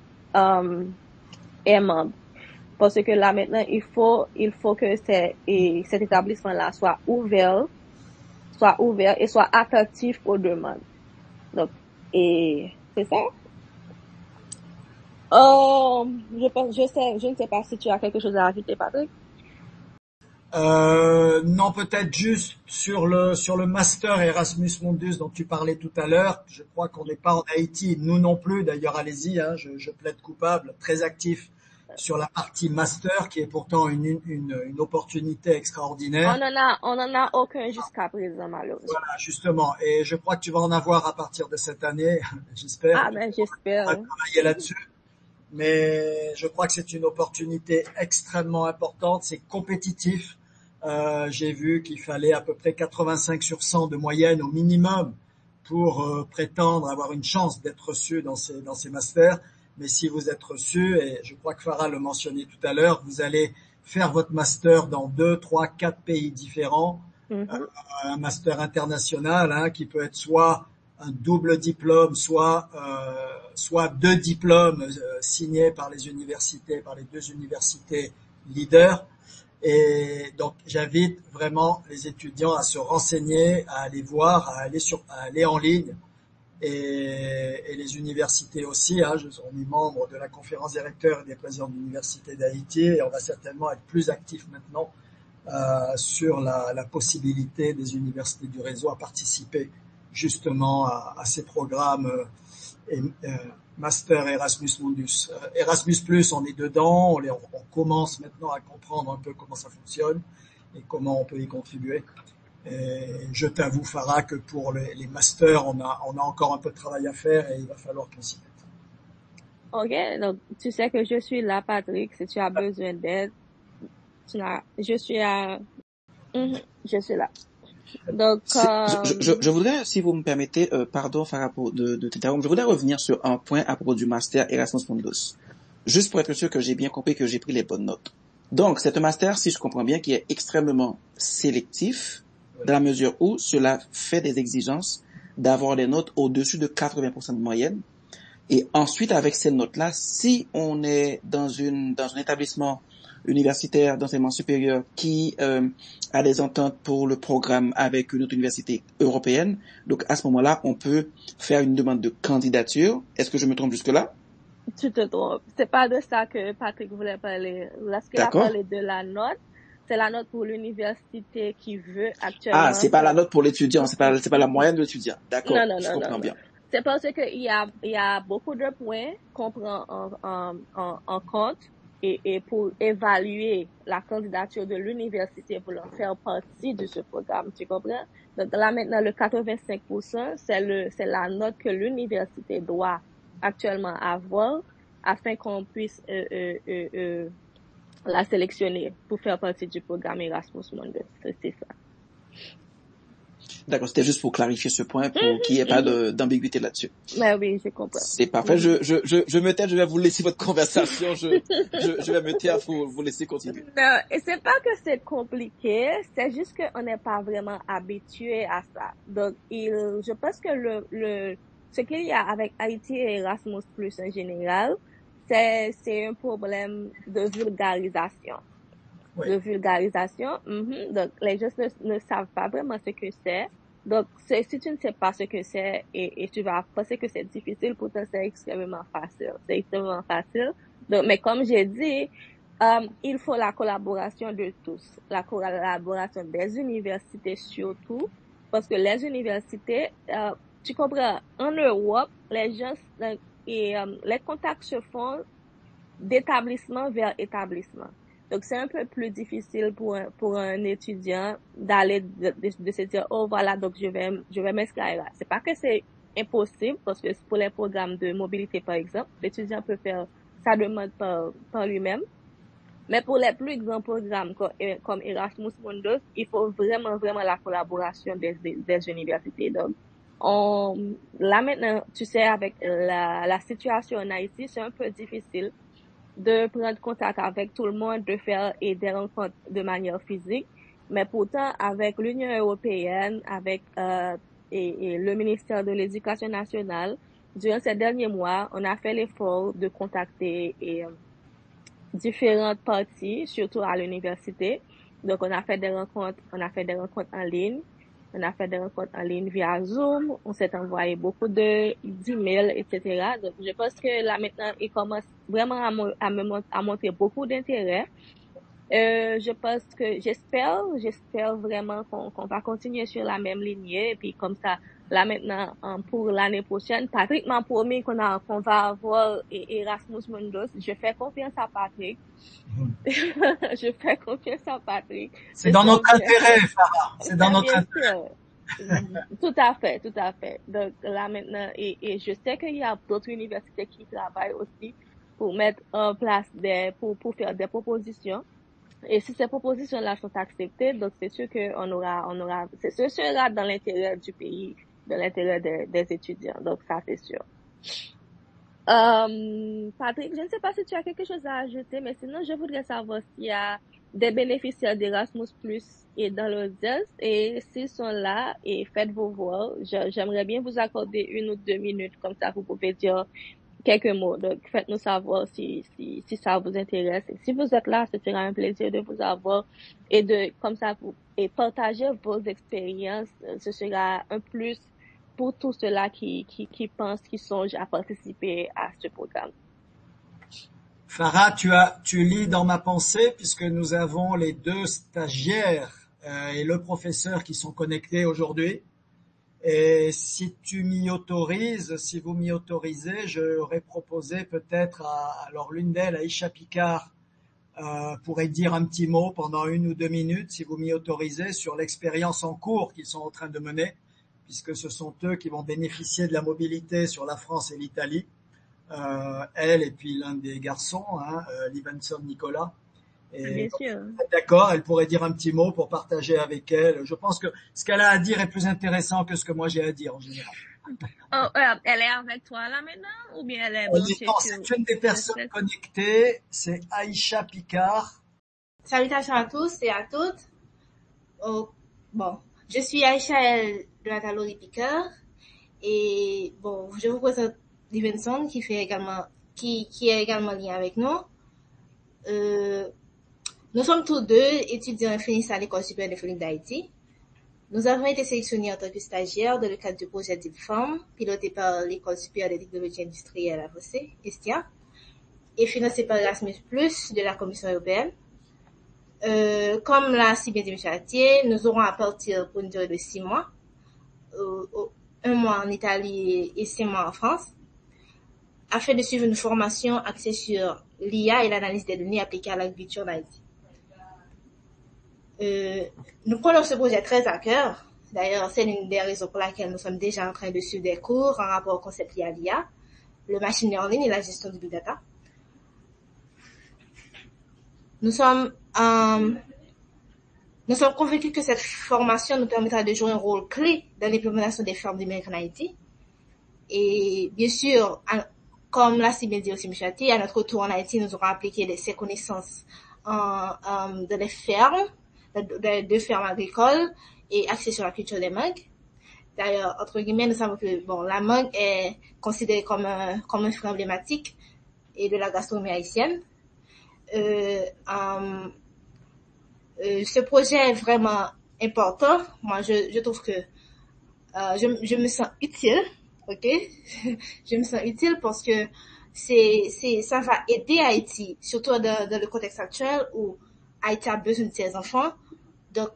est membre. Parce que là maintenant, il faut que cet établissement-là soit ouvert et soit attentif aux demandes. Donc, et c'est ça. Je ne sais pas si tu as quelque chose à ajouter, Patrick. Non, peut-être juste sur le master Erasmus Mundus dont tu parlais tout à l'heure. Je crois qu'on n'est pas en Haïti, nous non plus. D'ailleurs, allez-y, hein, je plaide coupable. Très actif sur la partie master, qui est pourtant une opportunité extraordinaire. On en a aucun jusqu'à présent, malheureusement. Voilà, justement. Et je crois que tu vas en avoir à partir de cette année, j'espère. Ah ben, j'espère. On va travailler là-dessus. Mais je crois que c'est une opportunité extrêmement importante. C'est compétitif. J'ai vu qu'il fallait à peu près 85 sur 100 de moyenne au minimum pour prétendre avoir une chance d'être reçu dans ces masters. Mais si vous êtes reçu, et je crois que Farah le mentionnait tout à l'heure, vous allez faire votre master dans 2, 3, 4 pays différents. Un master international, hein, qui peut être soit un double diplôme, soit 2 diplômes signés par les universités, par les 2 universités leaders. Et donc, j'invite vraiment les étudiants à se renseigner, à aller voir, à aller en ligne. Et les universités aussi, hein, on est membre de la conférence des recteurs et des présidents d'université d'Haïti, et on va certainement être plus actifs maintenant sur la possibilité des universités du réseau à participer justement à ces programmes master Erasmus Mundus. Erasmus Plus, on est dedans, on commence maintenant à comprendre un peu comment ça fonctionne et comment on peut y contribuer. Et je t'avoue, Farah, que pour les masters, on a encore un peu de travail à faire et il va falloir qu'on s'y mette. Ok, donc tu sais que je suis là, Patrick, si tu as besoin d'aide, je suis là. Je suis là. Donc, je voudrais, si vous me permettez, pardon Farah de t'interrompre, je voudrais revenir sur un point à propos du master Erasmus Mundus. Juste pour être sûr que j'ai bien compris, que j'ai pris les bonnes notes. Donc, c'est un master, si je comprends bien, qui est extrêmement sélectif, dans la mesure où cela fait des exigences d'avoir des notes au-dessus de 80% de moyenne. Et ensuite, avec ces notes-là, si on est dans un établissement universitaire d'enseignement supérieur qui a des ententes pour le programme avec une autre université européenne, donc à ce moment-là, on peut faire une demande de candidature. Est-ce que je me trompe jusque-là? Tu te trompes. C'est pas de ça que Patrick voulait parler. Lorsqu'il a parlé de la note, c'est la note pour l'université qui veut actuellement. Ah, c'est pas la note pour l'étudiant, c'est pas la moyenne de l'étudiant. D'accord, je comprends bien. C'est parce que il y a beaucoup de points qu'on prend en compte et pour évaluer la candidature de l'université pour leur faire partie de ce programme, tu comprends? Donc là maintenant le 85%, c'est la note que l'université doit actuellement avoir afin qu'on puisse la sélectionner pour faire partie du programme Erasmus Mundus. C'est ça. D'accord, c'était juste pour clarifier ce point, pour qu'il n'y ait pas d'ambiguïté là-dessus. Mais oui, je comprends. C'est parfait. Je me tais, je vais vous laisser votre conversation. Je vais me taire pour vous laisser continuer. Non, et c'est pas que c'est compliqué, c'est juste qu'on n'est pas vraiment habitué à ça. Donc, je pense que ce qu'il y a avec Haïti et Erasmus Plus en général, c'est un problème de vulgarisation. Oui. De vulgarisation. Donc, les gens ne savent pas vraiment ce que c'est. Donc, si tu ne sais pas ce que c'est et tu vas penser que c'est difficile, pourtant c'est extrêmement facile. C'est extrêmement facile. Donc, mais comme j'ai dit, il faut la collaboration de tous. La collaboration des universités surtout. Parce que les universités, tu comprends, en Europe, les gens, les contacts se font d'établissement vers établissement. Donc, c'est un peu plus difficile pour un étudiant d'aller, de se dire, oh, voilà, donc je vais m'inscrire là. C'est pas que c'est impossible, parce que pour les programmes de mobilité, par exemple, l'étudiant peut faire sa demande par lui-même. Mais pour les plus grands programmes comme Erasmus Mundus, il faut vraiment, vraiment la collaboration des universités. Donc, là maintenant, tu sais, avec la situation en Haïti, c'est un peu difficile de prendre contact avec tout le monde, de faire des rencontres de manière physique. Mais pourtant, avec l'Union européenne, avec et le ministère de l'Éducation nationale, durant ces derniers mois, on a fait l'effort de contacter différentes parties, surtout à l'université. Donc, on a fait des rencontres en ligne. On a fait des rencontres en ligne via Zoom. On s'est envoyé beaucoup d'emails, etc. Donc, je pense que là, maintenant, il commence vraiment à montrer beaucoup d'intérêt. Je pense que j'espère vraiment qu'on va continuer sur la même lignée. Et puis, comme ça, là, maintenant, pour l'année prochaine, Patrick m'a promis qu'on va avoir Erasmus Mundus. Je fais confiance à Patrick. Je fais confiance à Patrick. C'est dans notre intérêt, Farah. C'est dans notre intérêt. Tout à fait, tout à fait. Donc là maintenant, et je sais qu'il y a d'autres universités qui travaillent aussi pour mettre en place pour faire des propositions. Et si ces propositions-là sont acceptées, donc c'est sûr qu'on aura, ce sera dans l'intérêt du pays, dans l'intérêt des étudiants. Donc ça, c'est sûr. Patrick, je ne sais pas si tu as quelque chose à ajouter, mais sinon, je voudrais savoir s'il y a des bénéficiaires d'Erasmus Plus et dans l'audience, et s'ils sont là, et faites vos voix. J'aimerais bien vous accorder 1 ou 2 minutes, comme ça vous pouvez dire quelques mots. Donc, faites-nous savoir si ça vous intéresse. Et si vous êtes là, ce sera un plaisir de vous avoir et comme ça, et partager vos expériences. Ce sera un plus pour tous ceux-là qui pensent, qui songent à participer à ce programme. Farah, tu lis dans ma pensée, puisque nous avons les 2 stagiaires et le professeur qui sont connectés aujourd'hui. Et si vous m'y autorisez, j'aurais proposé peut-être alors l'une d'elles, Aïcha Picard, pourrait dire un petit mot pendant 1 ou 2 minutes, si vous m'y autorisez, sur l'expérience en cours qu'ils sont en train de mener, puisque ce sont eux qui vont bénéficier de la mobilité sur la France et l'Italie. Elle et puis l'un des garçons, Livenson Nicolas. Et Bien donc, sûr. d'accord, elle pourrait dire un petit mot pour partager avec elle. Je pense que ce qu'elle a à dire est plus intéressant que ce que moi j'ai à dire en général. Oh, elle est avec toi là maintenant ou bien elle est Non, branchée sur c'est une des personnes connectées, c'est Aïcha Picard. Salutations à tous et à toutes. Bon, je suis Aïcha de la Talorie Picard et bon, je vous présente Livenson qui est également lié avec nous. Nous sommes tous deux étudiants finissant à l'École supérieure de Phonique d'Haïti. Nous avons été sélectionnés en tant que stagiaires dans le cadre du projet DeepForm, piloté par l'École supérieure de technologie industrielle avancée, ESTIA, et financé par Erasmus+, de la Commission européenne. Comme l'a si bien dit M. Attier, nous aurons à partir pour une durée de 6 mois, 1 mois en Italie et 6 mois en France, afin de suivre une formation axée sur l'IA et l'analyse des données appliquées à l'agriculture d'Haïti. Nous prenons ce projet très à cœur. D'ailleurs, c'est l'une des raisons pour laquelle nous sommes déjà en train de suivre des cours en rapport au concept lié à l'IA, le machine learning et la gestion du big data. Nous sommes convaincus que cette formation nous permettra de jouer un rôle clé dans l'implémentation des fermes numériques en Haïti. Et bien sûr, comme l'a si bien dit aussi M. Chatti, à notre retour en Haïti, nous aurons appliqué ces connaissances dans les fermes, de fermes agricoles et axées sur la culture des mangues. D'ailleurs, entre guillemets, nous savons que la mangue est considérée comme un fruit emblématique et de la gastronomie haïtienne. Ce projet est vraiment important. Moi, je trouve que je me sens utile, ok? Je me sens utile parce que ça va aider Haïti, surtout dans le contexte actuel où Haïti a besoin de ses enfants. Donc,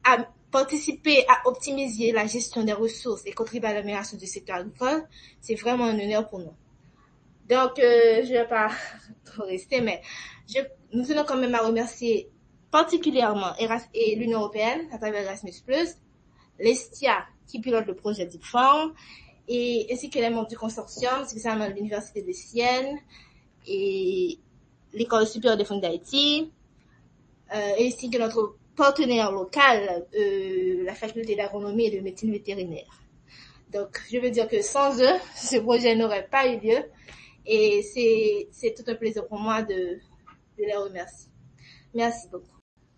à participer à optimiser la gestion des ressources et contribuer à l'amélioration du secteur agricole, c'est vraiment un honneur pour nous. Donc, je vais pas trop rester, mais nous tenons quand même à remercier particulièrement et l'Union européenne à travers Erasmus+, l'ESTIA qui pilote le projet DeepForm, et ainsi que les membres du consortium, spécialement l'Université de Sienne et l'École supérieure des Fonds d'Haïti, et ainsi que notre partenaire local, la faculté d'agronomie et de médecine vétérinaire. Donc, je veux dire que sans eux, ce projet n'aurait pas eu lieu. Et c'est tout un plaisir pour moi de les remercier. Merci beaucoup.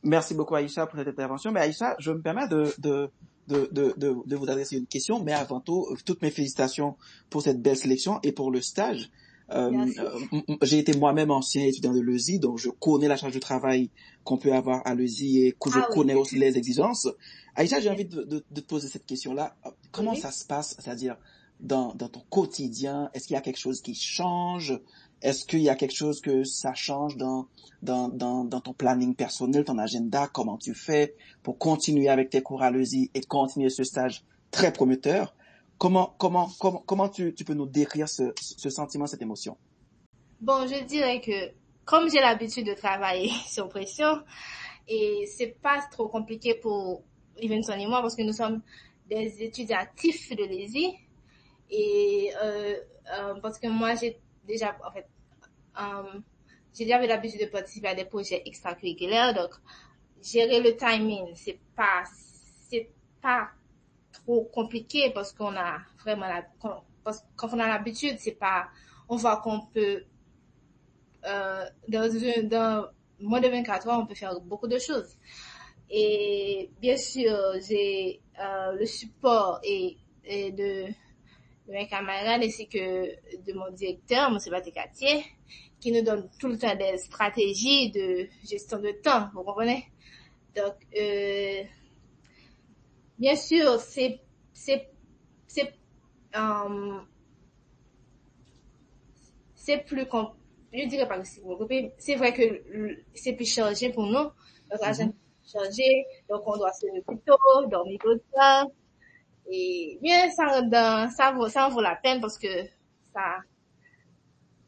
Merci beaucoup Aïcha pour cette intervention. Mais Aïcha, je me permets de vous adresser une question, mais avant tout, toutes mes félicitations pour cette belle sélection et pour le stage. J'ai été moi-même ancien étudiant de l'ESI, donc je connais la charge de travail qu'on peut avoir à l'ESI et que je connais aussi les exigences. Aïcha, j'ai envie de te poser cette question-là. Comment ça se passe, c'est-à-dire dans ton quotidien? Est-ce qu'il y a quelque chose qui change? Est-ce qu'il y a quelque chose que ça change dans ton planning personnel, ton agenda? Comment tu fais pour continuer avec tes cours à l'ESI et continuer ce stage très prometteur? Comment tu peux nous décrire ce sentiment, cette émotion? Bon, je dirais que comme j'ai l'habitude de travailler sur pression, et c'est pas trop compliqué pour Livenson et moi parce que nous sommes des étudiants actifs de l'ESI, et parce que moi j'ai déjà eu l'habitude de participer à des projets extracurriculaires, donc gérer le timing c'est pas trop compliqué parce qu'on a vraiment quand on a l'habitude, c'est pas, on voit qu'on peut dans moins de 24 heures on peut faire beaucoup de choses. Et bien sûr j'ai le support et de mes camarades ainsi que de mon directeur, M. Batekatier, qui nous donne tout le temps des stratégies de gestion de temps, vous comprenez? Donc, bien sûr, c'est plus je dirais pas que c'est compliqué. C'est vrai que c'est plus chargé pour nous. Notre agenda est chargé, donc on doit se lever plus tôt, dormir plus tard. Et bien, ça en vaut la peine parce que ça,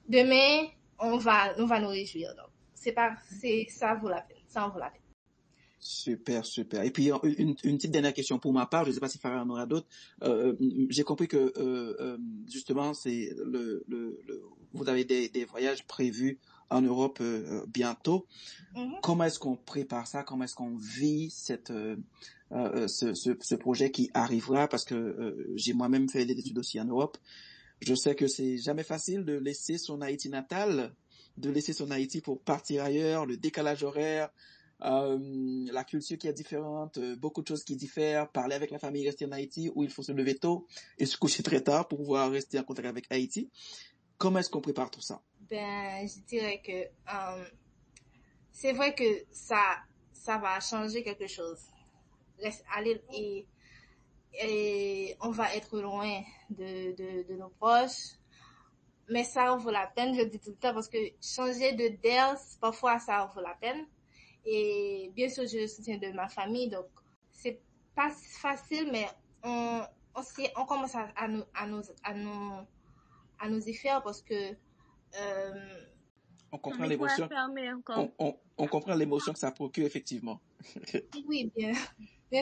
demain, on va nous réjouir. Donc, ça vaut la peine. Ça en vaut la peine. Super, super. Et puis une petite dernière question pour ma part, je ne sais pas si Farah en aura d'autres. J'ai compris que justement c'est vous avez des voyages prévus en Europe bientôt. Mm-hmm. Comment est-ce qu'on prépare ça? Comment est-ce qu'on vit ce projet qui arrivera? Parce que j'ai moi-même fait des études aussi en Europe. Je sais que c'est jamais facile de laisser son Haïti natal, de laisser son Haïti pour partir ailleurs, le décalage horaire. La culture qui est différente, beaucoup de choses qui diffèrent, parler avec la famille, rester en Haïti, où il faut se lever tôt et se coucher très tard pour pouvoir rester en contact avec Haïti. Comment est-ce qu'on prépare tout ça? Ben, je dirais que c'est vrai que ça va changer quelque chose. Aller et on va être loin de nos proches. Mais ça en vaut la peine, je le dis tout le temps, parce que changer d'air, parfois ça en vaut la peine. Et bien sûr, j'ai le soutien de ma famille, donc c'est pas facile, mais on commence à nous y faire parce que on comprend l'émotion. On comprend l'émotion que ça procure effectivement. Oui, bien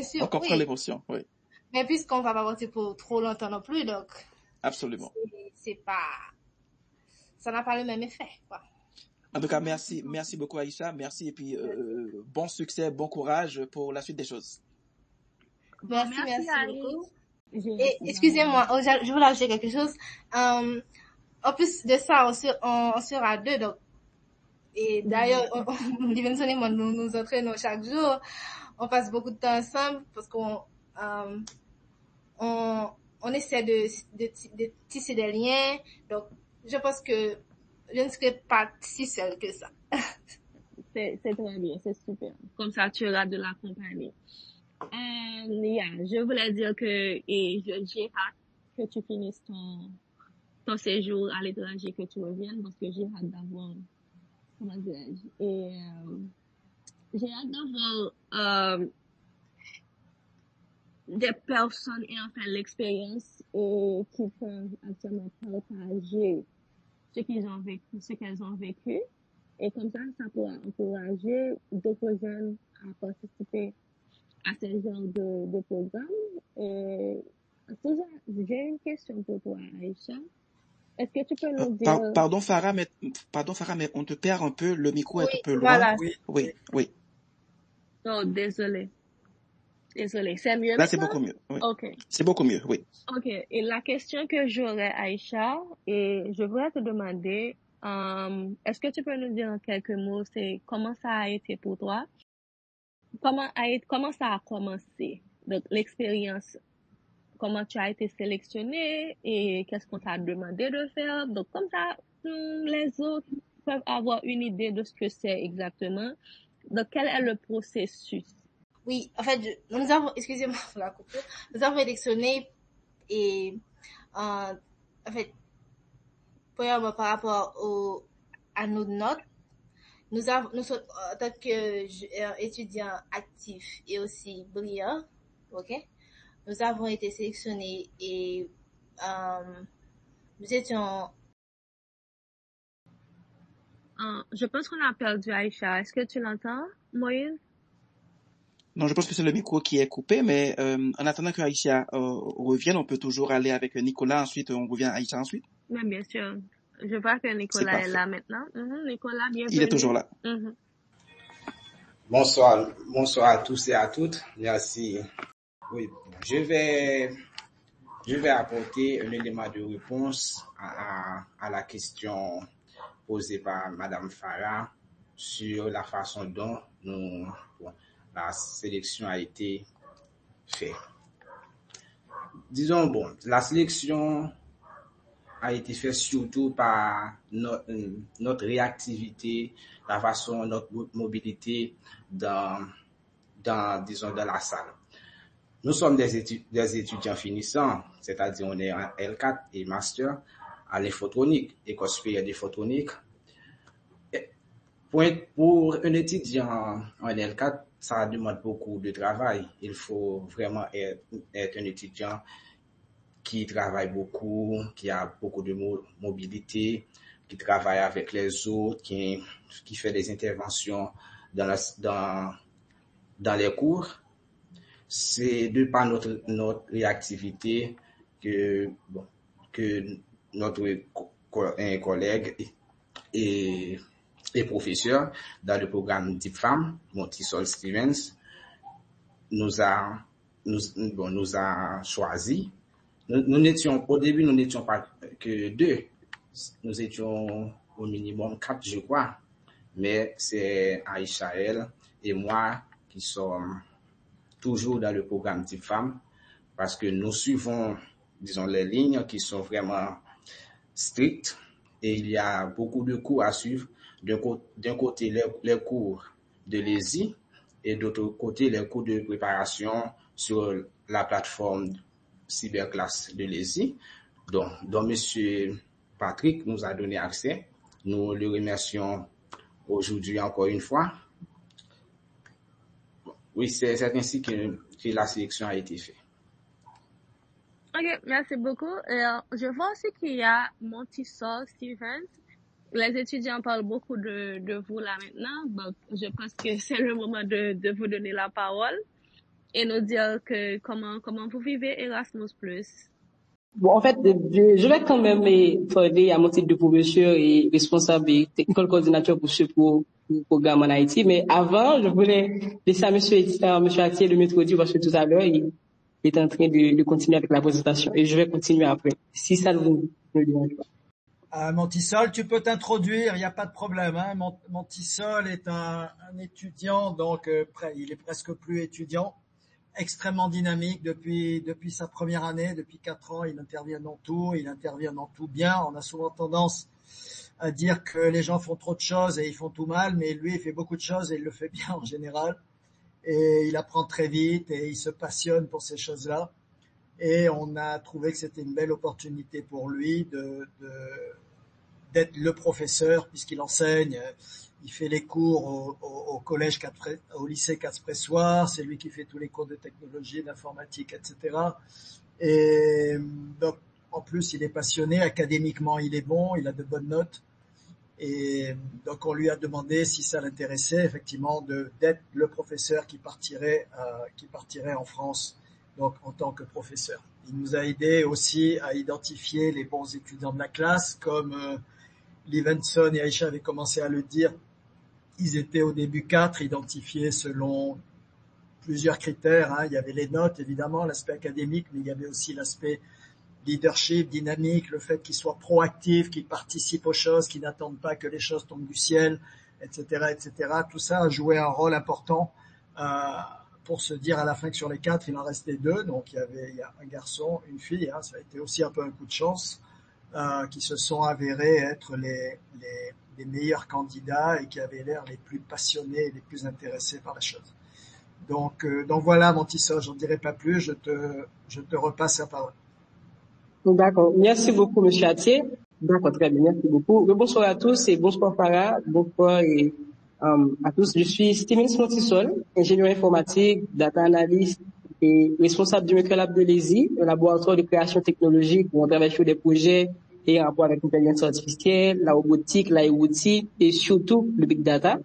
sûr. On comprend l'émotion, oui. Mais puisqu'on va pas partir pour trop longtemps non plus, donc absolument. C'est pas, ça n'a pas le même effet, quoi. En tout cas, merci beaucoup Aïcha, merci et puis bon succès, bon courage pour la suite des choses. Merci beaucoup. Et excusez-moi, je voulais ajouter quelque chose. En plus de ça, on sera deux, donc. Et d'ailleurs, Livingston et moi, nous entraînons chaque jour. On passe beaucoup de temps ensemble parce qu'on essaie de tisser des liens. Donc, je pense que je ne serai pas si seule que ça. C'est très bien, c'est super. Comme ça, tu auras de la compagnie. Je voulais dire que j'ai hâte que tu finisses ton séjour à l'étranger, que tu reviennes, parce que j'ai hâte d'avoir, comment dirais-je, et j'ai hâte d'avoir des personnes et enfin l'expérience qui peuvent actuellement partager ce qu'elles ont vécu. Et comme ça pourra encourager d'autres jeunes à participer à ce genre de programme. Et j'ai une question pour toi, Aïcha. Est-ce que tu peux nous dire... Pardon Farah, mais on te perd un peu, le micro est un peu loin. Voilà. Oui. Oh, désolé, c'est mieux. Là, c'est beaucoup mieux. Oui. Ok. C'est beaucoup mieux, oui. Ok. Et la question que j'aurais, Aïcha, et je voudrais te demander, est-ce que tu peux nous dire en quelques mots, c'est comment ça a été pour toi? Comment ça a commencé? Donc, l'expérience, comment tu as été sélectionné et qu'est-ce qu'on t'a demandé de faire? Donc, comme ça, les autres peuvent avoir une idée de ce que c'est exactement. Donc, quel est le processus? Oui, en fait, nous avons, excusez-moi pour la coupure, nous avons sélectionné et, en fait, premièrement, par rapport à nos notes, nous sommes, en tant qu'étudiants actifs et aussi brillants, ok? Nous avons été sélectionnés et, nous étions... Je pense qu'on a perdu Aïcha. Est-ce que tu l'entends, Moïse? Non, je pense que c'est le micro qui est coupé, mais en attendant que Aïcha revienne, on peut toujours aller avec Nicolas, ensuite on revient à Aïcha ensuite. Oui, bien sûr. Je vois que Nicolas est là maintenant. Nicolas, bienvenue. Il est toujours là. Bonsoir à tous et à toutes. Merci. Oui, je vais apporter un élément de réponse à la question posée par Madame Farah sur la façon dont la sélection a été faite. Disons, la sélection a été faite surtout par notre réactivité, la façon, notre mobilité dans la salle. Nous sommes des étudiants finissants, c'est-à-dire on est en L4 et master à l'infotronique, école supérieure d'infotronique. Pour un étudiant en L4, ça demande beaucoup de travail. Il faut vraiment être un étudiant qui travaille beaucoup, qui a beaucoup de mobilité, qui travaille avec les autres, qui fait des interventions dans les cours. C'est de par notre réactivité que notre collègue et professeur dans le programme DeepFam, Montisol Stevens, nous a choisi. Au début, nous n'étions pas que 2. Nous étions au minimum 4, je crois. Mais c'est Aïchaël et moi qui sommes toujours dans le programme DeepFam parce que nous suivons, disons, les lignes qui sont vraiment strictes et il y a beaucoup de cours à suivre. D'un côté, les cours de l'ESI et d'autre côté, les cours de préparation sur la plateforme cyberclasse de l'ESI. Donc, Monsieur Patrick nous a donné accès. Nous le remercions aujourd'hui encore une fois. Oui, c'est ainsi que la sélection a été faite. Ok, merci beaucoup. Je vois aussi qu'il y a Montisol Stevens. Les étudiants parlent beaucoup de vous là maintenant, donc je pense que c'est le moment de vous donner la parole et nous dire que comment vous vivez Erasmus+. Bon, en fait, je vais quand même parler à mon titre de professeur et responsable et technical coordinateur pour ce programme en Haïti. Mais avant, je voulais laisser à monsieur Atier de m'introduire parce que tout à l'heure, il est en train de continuer avec la présentation et je vais continuer après, si ça ne vous dérange pas. Montisol, tu peux t'introduire, il n'y a pas de problème. Hein. Montisol est un étudiant, donc il est presque plus étudiant, extrêmement dynamique depuis sa première année, depuis 4 ans. Il intervient dans tout bien. On a souvent tendance à dire que les gens font trop de choses et ils font tout mal, mais lui, il fait beaucoup de choses et il le fait bien en général. Et il apprend très vite et il se passionne pour ces choses-là. Et on a trouvé que c'était une belle opportunité pour lui d'être le professeur puisqu'il enseigne. Il fait les cours au lycée Quatre-Pressoir. C'est lui qui fait tous les cours de technologie, d'informatique, etc. Et donc, en plus, il est passionné. Académiquement, il est bon. Il a de bonnes notes. Et donc, on lui a demandé si ça l'intéressait, effectivement, d'être le professeur qui partirait en France. Donc, en tant que professeur. Il nous a aidé aussi à identifier les bons étudiants de la classe, comme Livenson et Aïcha avaient commencé à le dire. Ils étaient au début 4, identifiés selon plusieurs critères. Hein. Il y avait les notes, évidemment, l'aspect académique, mais il y avait aussi l'aspect leadership, dynamique, le fait qu'ils soient proactifs, qu'ils participent aux choses, qu'ils n'attendent pas que les choses tombent du ciel, etc., etc. Tout ça a joué un rôle important pour se dire à la fin que sur les 4, il en restait 2. Donc, il y a un garçon, une fille. Hein, ça a été aussi un peu un coup de chance, qui se sont avérés être les meilleurs candidats et qui avaient l'air les plus passionnés et les plus intéressés par la chose. Donc voilà, Montisol, j'en dirai pas plus. Je te repasse la parole. D'accord. Merci beaucoup, monsieur Atier. D'accord, très bien. Merci beaucoup. Bonsoir à tous et bonsoir Farah. Bonsoir à tous. Je suis Stevens Montisol, ingénieur informatique, data analyst et responsable du Microlab de l'ESI, un laboratoire de création technologique où on travaille sur des projets et en rapport avec l'intelligence artificielle, la robotique, l'IoT et surtout le big data.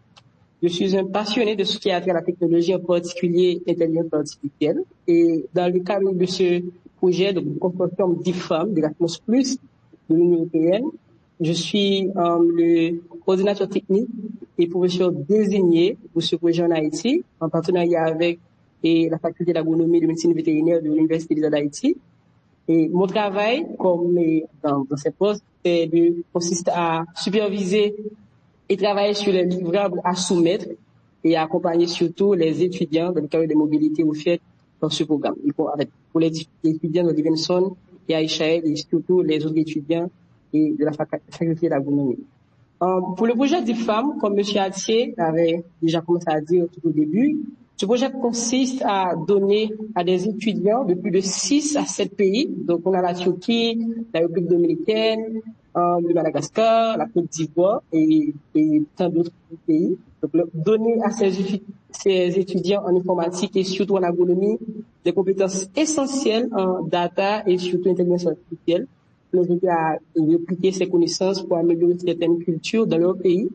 Je suis un passionné de ce qui a trait à la technologie, en particulier l'intelligence artificielle. Et dans le cadre de ce projet de consortium DeepFam, d'Erasmus+, de l'Union européenne, je suis le coordinateur technique et professeur désigné pour ce projet en Haïti, en partenariat avec la faculté d'agronomie et de médecine vétérinaire de l'Université d'Haïti. Et mon travail, comme dans ces postes, consiste à superviser et travailler sur les livrables à soumettre et à accompagner surtout les étudiants dans le cadre des mobilités offertes dans ce programme. Pour les étudiants de Livenson et Aïchaël et surtout les autres étudiants et de la faculté d'agronomie. Pour le projet DeepFam, comme M. Atier avait déjà commencé à dire tout au début, Ce projet consiste à donner à des étudiants de plus de 6 à 7 pays. Donc, on a la Turquie, la République dominicaine, le Madagascar, la Côte d'Ivoire et tant d'autres pays. Donc, donner à ces étudiants en informatique et surtout en agronomie des compétences essentielles en data et surtout intelligence artificielle, pour les aider à répliquer ces connaissances pour améliorer certaines cultures dans leur pays.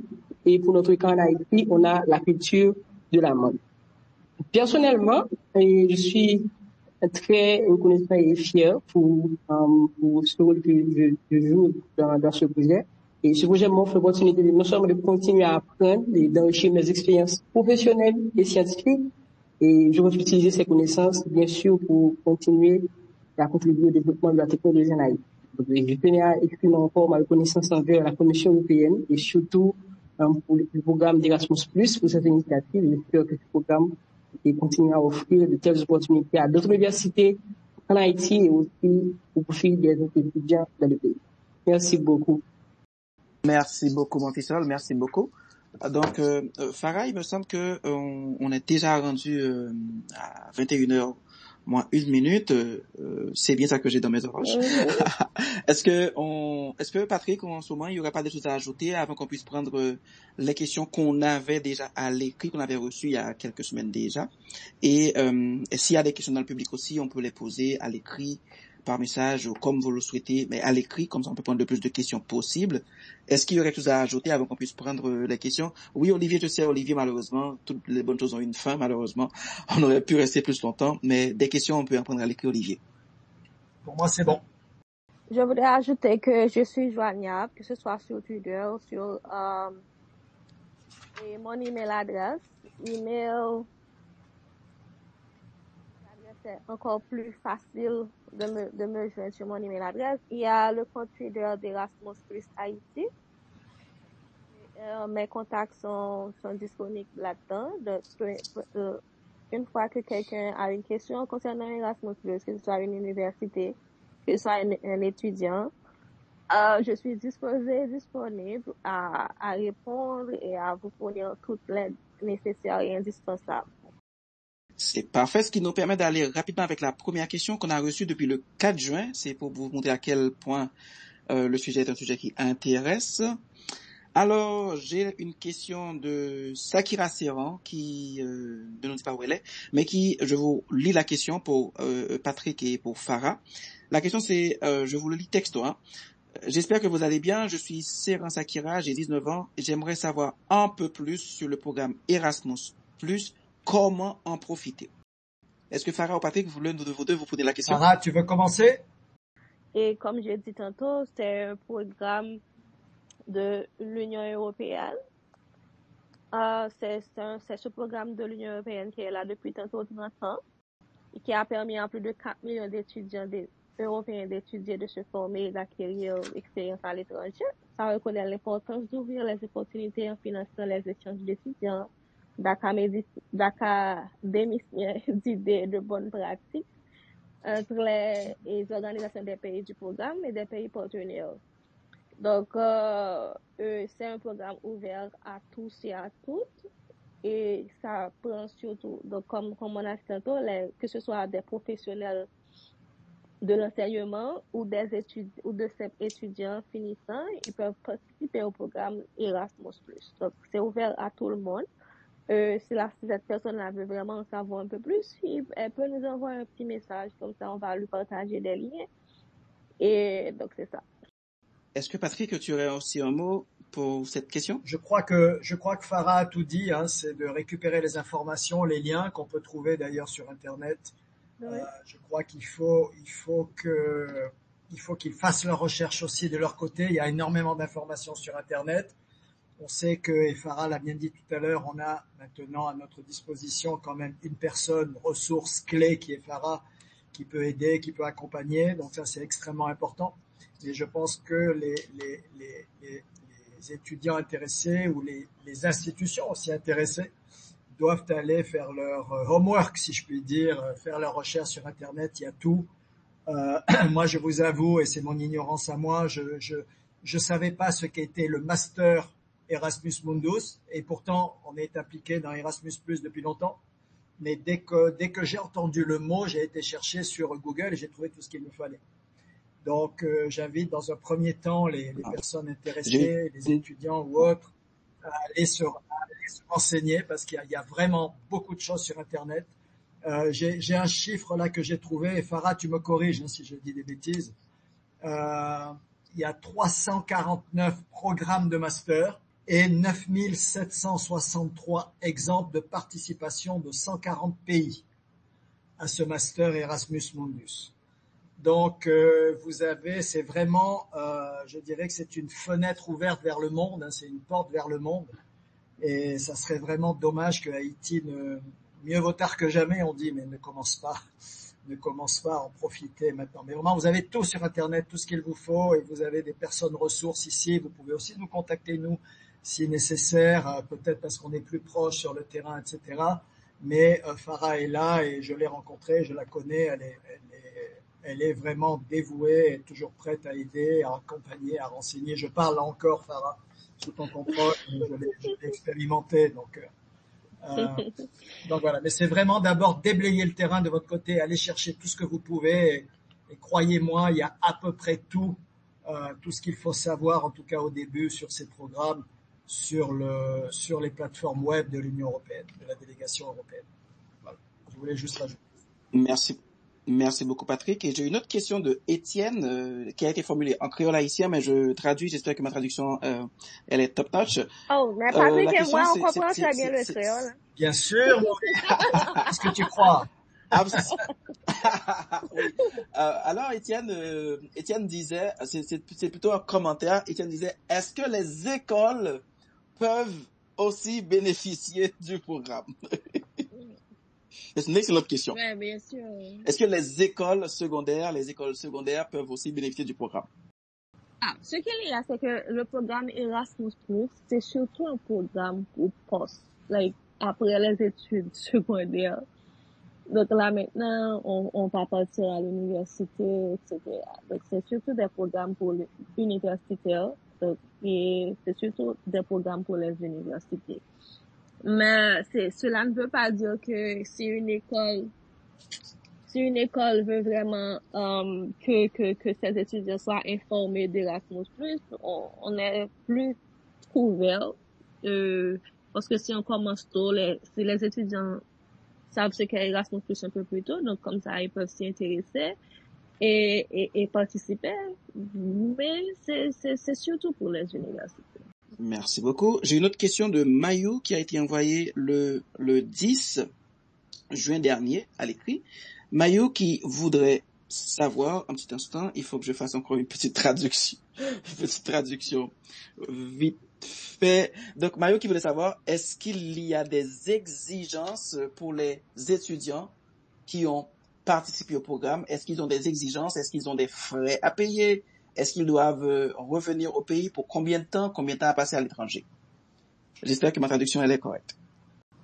Et pour notre cas en Haïti, on a la culture de la mode. Personnellement, je suis très reconnaissant et fier pour ce rôle que je joue dans ce projet. Et ce projet m'offre l'opportunité non seulement de continuer à apprendre et d'enrichir mes expériences professionnelles et scientifiques, et je vais utiliser ces connaissances, bien sûr, pour continuer à contribuer au développement de la technologie en Haïti. Je tenais à exprimer encore ma reconnaissance envers la Commission européenne et surtout pour le programme d'Erasmus+, pour cette initiative. J'espère que ce programme continue à offrir de telles opportunités à d'autres universités en Haïti et aussi au profit des étudiants dans le pays. Merci beaucoup. Merci beaucoup, Montisol. Merci beaucoup. Donc, Farah, il me semble que on est déjà rendu à 21h moins 1 minute. C'est bien ça que j'ai dans mes oreilles. Est-ce que Patrick, en ce moment, il y aurait pas des choses à ajouter avant qu'on puisse prendre les questions qu'on avait déjà à l'écrit, qu'on avait reçues il y a quelques semaines déjà. Et s'il y a des questions dans le public aussi, on peut les poser à l'écrit, par message ou comme vous le souhaitez, mais à l'écrit, comme ça on peut prendre le plus de questions possible. Est-ce qu'il y aurait quelque chose à ajouter avant qu'on puisse prendre les questions? Oui, Olivier, je sais, Olivier, malheureusement, toutes les bonnes choses ont une fin, malheureusement. On aurait pu rester plus longtemps, mais des questions, on peut en prendre à l'écrit, Olivier. Pour moi, c'est bon. Je voudrais ajouter que je suis joignable, que ce soit sur Twitter, sur et mon email adresse. C'est encore plus facile de me joindre sur mon email adresse. Il y a le compte Twitter d'Erasmus Plus Haïti. Mes contacts sont disponibles là-dedans. Une fois que quelqu'un a une question concernant Erasmus Plus, que ce soit une université, que ce soit un étudiant, je suis disponible à répondre et à vous fournir toute l'aide nécessaire et indispensable. C'est parfait, ce qui nous permet d'aller rapidement avec la première question qu'on a reçue depuis le 4 juin. C'est pour vous montrer à quel point le sujet est un sujet qui intéresse. Alors, j'ai une question de Sakira Serran qui ne nous dit pas où elle est, mais je vous lis la question pour Patrick et pour Farah. La question c'est, je vous le lis texto, hein. J'espère que vous allez bien. Je suis Serran Sakira, j'ai 19 ans et j'aimerais savoir un peu plus sur le programme Erasmus+. Comment en profiter? Est-ce que Farah ou Patrick, l'un de vous deux, vous posez la question? Farah, tu veux commencer? Et comme j'ai dit tantôt, c'est un programme de l'Union européenne. C'est ce programme de l'Union européenne qui est là depuis tantôt 30 ans et qui a permis à plus de 4 millions d'étudiants européens d'étudier, de se former et d'acquérir l'expérience à l'étranger. Ça reconnaît l'importance d'ouvrir les opportunités en finançant les échanges d'étudiants, d'académiciens d'idées de bonnes pratiques entre les organisations des pays du programme et des pays partenaires. Donc, c'est un programme ouvert à tous et à toutes et ça prend surtout, donc comme on a dit tantôt, que ce soit des professionnels de l'enseignement ou de ces étudiants finissants, ils peuvent participer au programme Erasmus+. Donc, c'est ouvert à tout le monde. Si cette personne-là veut vraiment en savoir un peu plus, elle peut nous envoyer un petit message, comme ça on va lui partager des liens. Et donc c'est ça. Est-ce que Patrick, tu aurais aussi un mot pour cette question? Je crois que Farah a tout dit, hein, c'est de récupérer les informations, les liens qu'on peut trouver d'ailleurs sur Internet. Oui. Je crois qu'il faut qu'ils fassent leurs recherches aussi de leur côté. Il y a énormément d'informations sur Internet. On sait que, et Farah l'a bien dit tout à l'heure, on a maintenant à notre disposition quand même une personne, ressource clé qui est Farah, qui peut aider, qui peut accompagner. Donc ça, c'est extrêmement important. Et je pense que les étudiants intéressés ou les institutions aussi intéressées doivent aller faire leur homework, si je puis dire, faire leurs recherches sur Internet. Il y a tout. Moi, je vous avoue, et c'est mon ignorance à moi, je savais pas ce qu'était le master Erasmus Mundus, et pourtant on est impliqué dans Erasmus Plus depuis longtemps. mais dès que j'ai entendu le mot, j'ai été chercher sur Google et j'ai trouvé tout ce qu'il me fallait. Donc, j'invite dans un premier temps les personnes intéressées, les étudiants ou autres, à aller se renseigner parce qu'il y a vraiment beaucoup de choses sur Internet. J'ai un chiffre là que j'ai trouvé, et Farah, tu me corriges si je dis des bêtises. Il y a 349 programmes de master et 9763 exemples de participation de 140 pays à ce master Erasmus Mundus. Donc, vous avez, c'est vraiment, je dirais que c'est une fenêtre ouverte vers le monde, c'est une porte vers le monde. Et ça serait vraiment dommage que Haïti mieux vaut tard que jamais, on dit, mais ne commence pas à en profiter maintenant. Mais vraiment, vous avez tout sur Internet, tout ce qu'il vous faut, et vous avez des personnes ressources ici. Vous pouvez aussi nous contacter, nous, si nécessaire, peut-être parce qu'on est plus proche sur le terrain, etc. Mais Farah est là et je l'ai rencontrée, je la connais, elle est vraiment dévouée et toujours prête à aider, à accompagner, à renseigner. Je parle encore, Farah, sous ton contrôle, je l'ai expérimenté, donc voilà. Mais c'est vraiment d'abord déblayer le terrain de votre côté, aller chercher tout ce que vous pouvez, et croyez-moi, il y a à peu près tout ce qu'il faut savoir, en tout cas au début, sur ces programmes, sur les plateformes web de l'Union européenne, de la délégation européenne. Voilà. Je voulais juste rajouter. Merci beaucoup, Patrick. Et j'ai une autre question de Étienne qui a été formulée en créole haïtien, mais je traduis. J'espère que ma traduction elle est top notch. Oh, mais Patrick et moi, on comprend très bien le créole. Bien sûr. Qu'est-ce que tu crois? Oui. Alors, Étienne disait, c'est plutôt un commentaire. Étienne disait, est-ce que les écoles peuvent aussi bénéficier du programme? C'est une excellente question. Ouais, bien sûr. Est-ce que les écoles secondaires peuvent aussi bénéficier du programme? Ce qu'il y a, c'est que le programme Erasmus+, c'est surtout un programme pour post, après les études secondaires. Donc là, maintenant, on va partir à l'université, etc. Donc c'est surtout des programmes pour les universitaires, et c'est surtout des programmes pour les universités. Mais cela ne veut pas dire que si une école veut vraiment que ses étudiants soient informés d'Erasmus+, on est plus ouvert, parce que si on commence tôt, si les étudiants savent ce qu'est Erasmus+ un peu plus tôt, donc comme ça ils peuvent s'y intéresser et participer. Mais c'est surtout pour les universités. Merci beaucoup. J'ai une autre question de Mayou qui a été envoyée le 10 juin dernier à l'écrit. Mayou qui voudrait savoir, un petit instant, il faut que je fasse encore une petite traduction vite fait. Donc Mayou qui voulait savoir, est-ce qu'il y a des exigences pour les étudiants qui ont participé au programme? Est-ce qu'ils ont des exigences? Est-ce qu'ils ont des frais à payer? Est-ce qu'ils doivent revenir au pays pour combien de temps à passer à l'étranger? J'espère que ma traduction elle est correcte.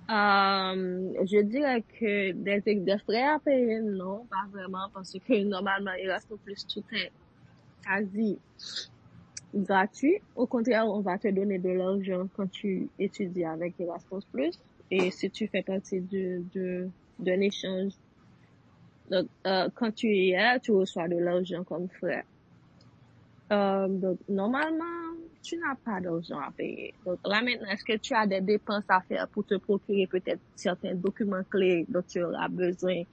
Je dirais que des frais à payer, non, pas vraiment, parce que normalement Erasmus+, tout est quasi gratuit. Au contraire, on va te donner de l'argent quand tu étudies avec Erasmus+, et si tu fais partie d'un échange, donc quand tu y es, tu reçois de l'argent comme frais. Donc normalement, tu n'as pas d'argent à payer. Donc là maintenant, est-ce que tu as des dépenses à faire pour te procurer peut-être certains documents clés dont tu auras besoin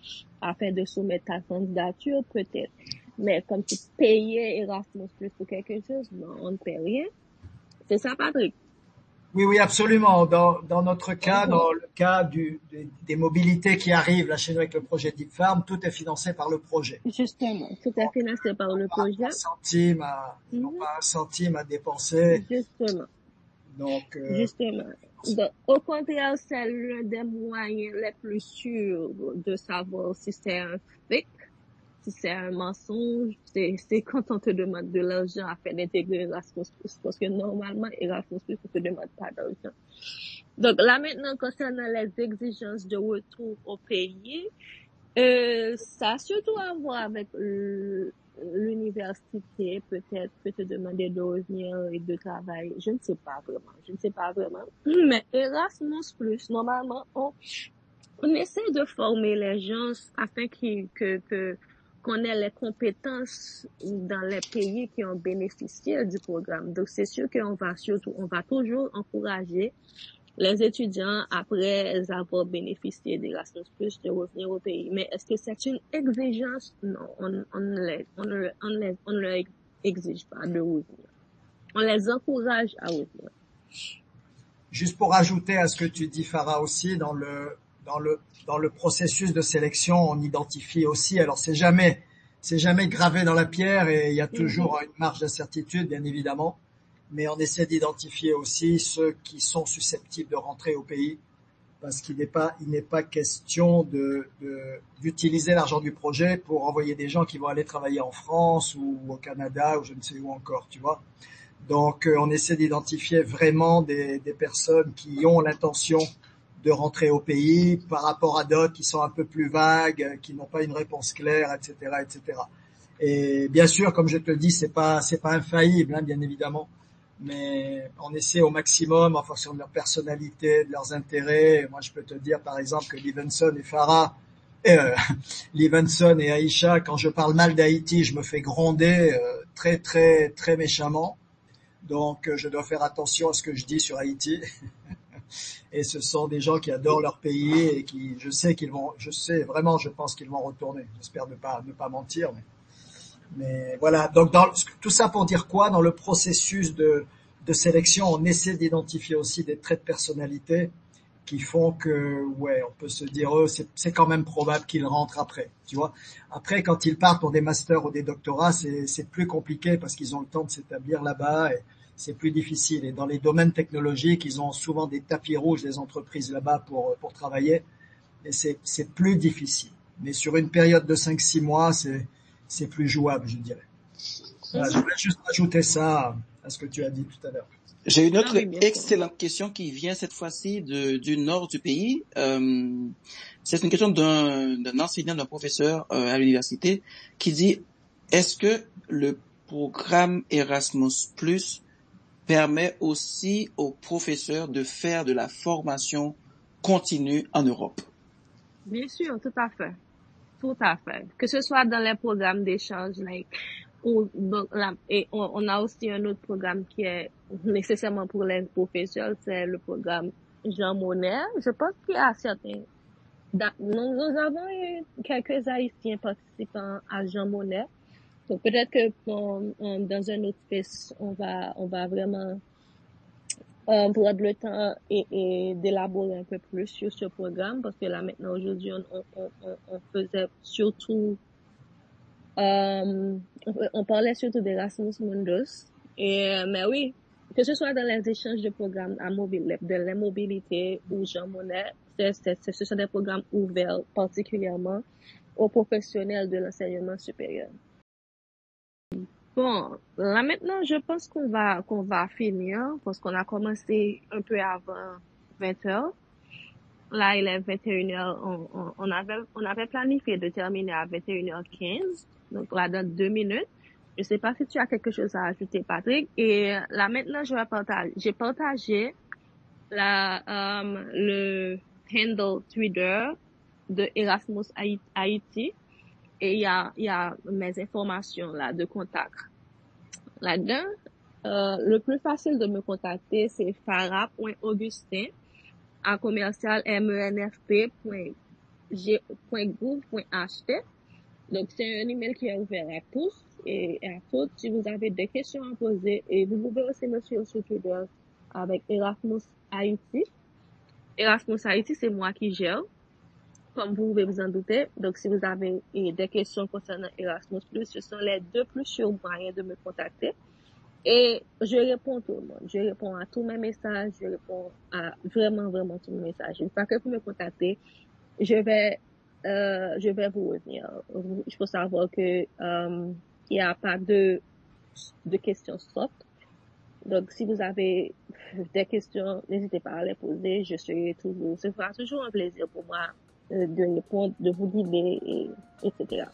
afin de soumettre ta candidature? Peut-être. Mais comme tu payais Erasmus+ pour quelque chose, non, on ne paie rien. C'est ça, Patrick? Oui, absolument. Dans notre cas, dans le cas des mobilités qui arrivent là chez nous avec le projet Deep Farm, tout est financé par le projet. Justement, tout est financé par le projet. Pas un centime à dépenser. Justement. Donc, justement. Donc, au contraire, c'est l'un des moyens les plus sûrs de savoir si c'est un fake, si c'est un mensonge. C'est quand on te demande de l'argent afin d'intégrer Erasmus+, parce que normalement, Erasmus+, on te demande pas d'argent. Donc là maintenant, concernant les exigences de retour au pays, ça a surtout à voir avec l'université, peut-être peut te demander de revenir et de travailler. Je ne sais pas vraiment. Mais Erasmus+, normalement, On essaie de former les gens afin qu'on ait les compétences dans les pays qui ont bénéficié du programme. Donc, c'est sûr on va toujours encourager les étudiants, après avoir bénéficié d'Erasmus+, de revenir au pays. Mais est-ce que c'est une exigence? Non, on ne leur exige pas de revenir. On les encourage à revenir. Juste pour ajouter à ce que tu dis, Farah, aussi, dans le processus de sélection, on identifie aussi, alors c'est jamais gravé dans la pierre et il y a toujours une marge d'incertitude, bien évidemment, mais on essaie d'identifier aussi ceux qui sont susceptibles de rentrer au pays, parce qu'il n'est pas question d'utiliser l'argent du projet pour envoyer des gens qui vont aller travailler en France ou au Canada ou je ne sais où encore, tu vois. Donc, on essaie d'identifier vraiment des personnes qui ont l'intention de rentrer au pays par rapport à d'autres qui sont un peu plus vagues, qui n'ont pas une réponse claire, etc., etc. Et bien sûr, comme je te le dis, c'est pas infaillible, hein, bien évidemment, mais on essaie au maximum en fonction de leur personnalité, de leurs intérêts. Et moi, je peux te dire, par exemple, que Livingston et Farah, Livingston et Aïcha, quand je parle mal d'Haïti, je me fais gronder très, très, très méchamment. Donc, je dois faire attention à ce que je dis sur Haïti. Et ce sont des gens qui adorent leur pays et qui, je pense qu'ils vont retourner. J'espère ne pas mentir, mais voilà. Donc, tout ça pour dire quoi? Dans le processus de sélection, on essaie d'identifier aussi des traits de personnalité qui font que, ouais, on peut se dire, c'est quand même probable qu'ils rentrent après, tu vois. Après, quand ils partent pour des masters ou des doctorats, c'est plus compliqué parce qu'ils ont le temps de s'établir là-bas et c'est plus difficile. Et dans les domaines technologiques, ils ont souvent des tapis rouges des entreprises là-bas pour travailler et c'est plus difficile. Mais sur une période de 5-6 mois, c'est plus jouable, je dirais. Voilà, je voulais juste ajouter ça à ce que tu as dit tout à l'heure. J'ai une autre excellente question qui vient cette fois-ci du nord du pays. C'est une question d'un enseignant, d'un professeur à l'université qui dit: est-ce que le programme Erasmus+ permet aussi aux professeurs de faire de la formation continue en Europe? Bien sûr, tout à fait. Tout à fait. Que ce soit dans les programmes d'échange, et on a aussi un autre programme qui est nécessairement pour les professeurs, c'est le programme Jean Monnet. Je pense qu'il y a certains. Nous avons eu quelques Haïtiens participants à Jean Monnet. Donc peut-être que dans un autre space, on va vraiment prendre le temps et d'élaborer un peu plus sur ce programme, parce que là maintenant aujourd'hui on faisait surtout on parlait surtout d'Erasmus Mundus mais oui, que ce soit dans les échanges de programmes de la mobilité ou Jean Monnet, ce sont des programmes ouverts particulièrement aux professionnels de l'enseignement supérieur. Bon, là maintenant, je pense qu'on va finir parce qu'on a commencé un peu avant 20h. Là, il est 21h. On avait planifié de terminer à 21h15. Donc là, dans 2 minutes. Je sais pas si tu as quelque chose à ajouter, Patrick. Et là maintenant, j'ai partagé le handle Twitter de Erasmus Haïti. Et il y a mes informations là de contact. Là-dedans, le plus facile de me contacter, c'est farah.augustin@menfp.gouv.ht. Donc, c'est un email qui est ouvert à tous et à toutes. Si vous avez des questions à poser, et vous pouvez aussi me suivre sur Twitter avec Erasmus Haïti. Erasmus Haïti, c'est moi qui gère, comme vous pouvez vous en douter. Donc, si vous avez des questions concernant Erasmus+, ce sont les 2 plus sûrs moyens de me contacter. Et je réponds à tout le monde. Je réponds à tous mes messages. Je réponds à vraiment, vraiment tous mes messages. Une fois que vous me contactez, je vais vous revenir. Il faut savoir que, il n'y a pas de questions soft. Donc, si vous avez des questions, n'hésitez pas à les poser. Ce sera toujours un plaisir pour moi de répondre, de vous guider, etc.